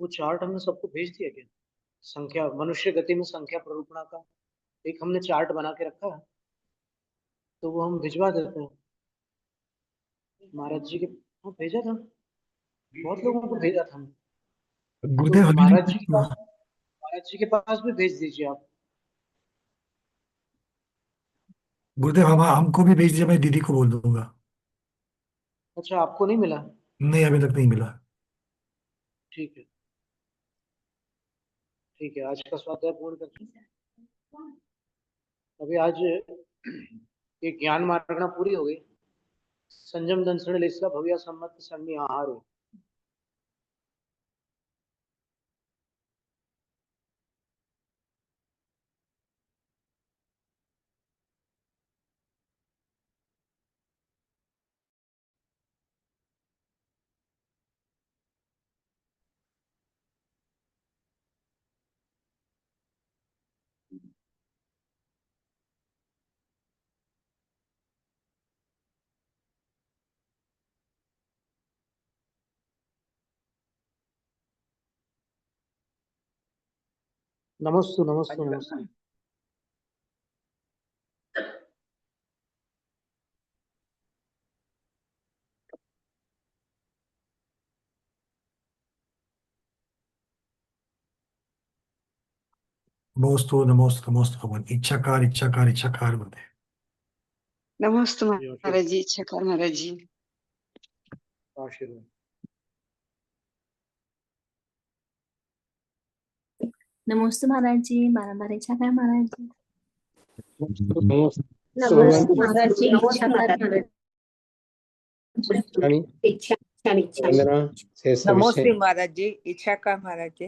वो चार्ट हमने सबको भेज दिया क्या? संख्या मनुष्य गति में संख्या प्ररूपणा का एक हमने चार्ट बना के रखा है, तो वो हम भिजवा देते हैं महाराज जी के। हाँ भेजा था, बहुत लोगों को भेजा था हमने। गुरुदेव तो अभी महाराज जी के पास भी भेज दीजिए आप। गुरुदेव हमको भी भेज दिया, मैं दीदी को बोल दूंगा। अच्छा आपको नहीं मिला? नहीं, अभी तक नहीं मिला। ठीक है ठीक है, आज का स्वाध्याय पूर्ण करते हैं। अभी आज ये ज्ञान मार्गना पूरी हो गई। संयम दंसण लिस्सा भव्या सम्मत सन्नी आहार हो। नमस्तु नमस्तु नमस्तु। नमोस्तु नमोस्तु नमोस्तु भगवान। इच्छाकार इच्छाकार इच्छाकार गुरुदेव। नमस्ते महाराज जी, इच्छाकार महाराज जी। आशीर्वाद। नमस्ते महाराज जी, बारंबार इच्छाकार महाराज जी। नमस्ते महाराज जी, इच्छाकार महाराज नमस्ते महाराज जी, इच्छाकार महाराज जी।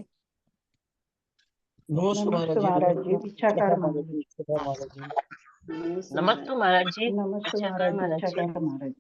नमस्ते महाराज जी, इच्छाकार महाराज जी। नमस्ते महाराज जी, इच्छाकार महाराज जी।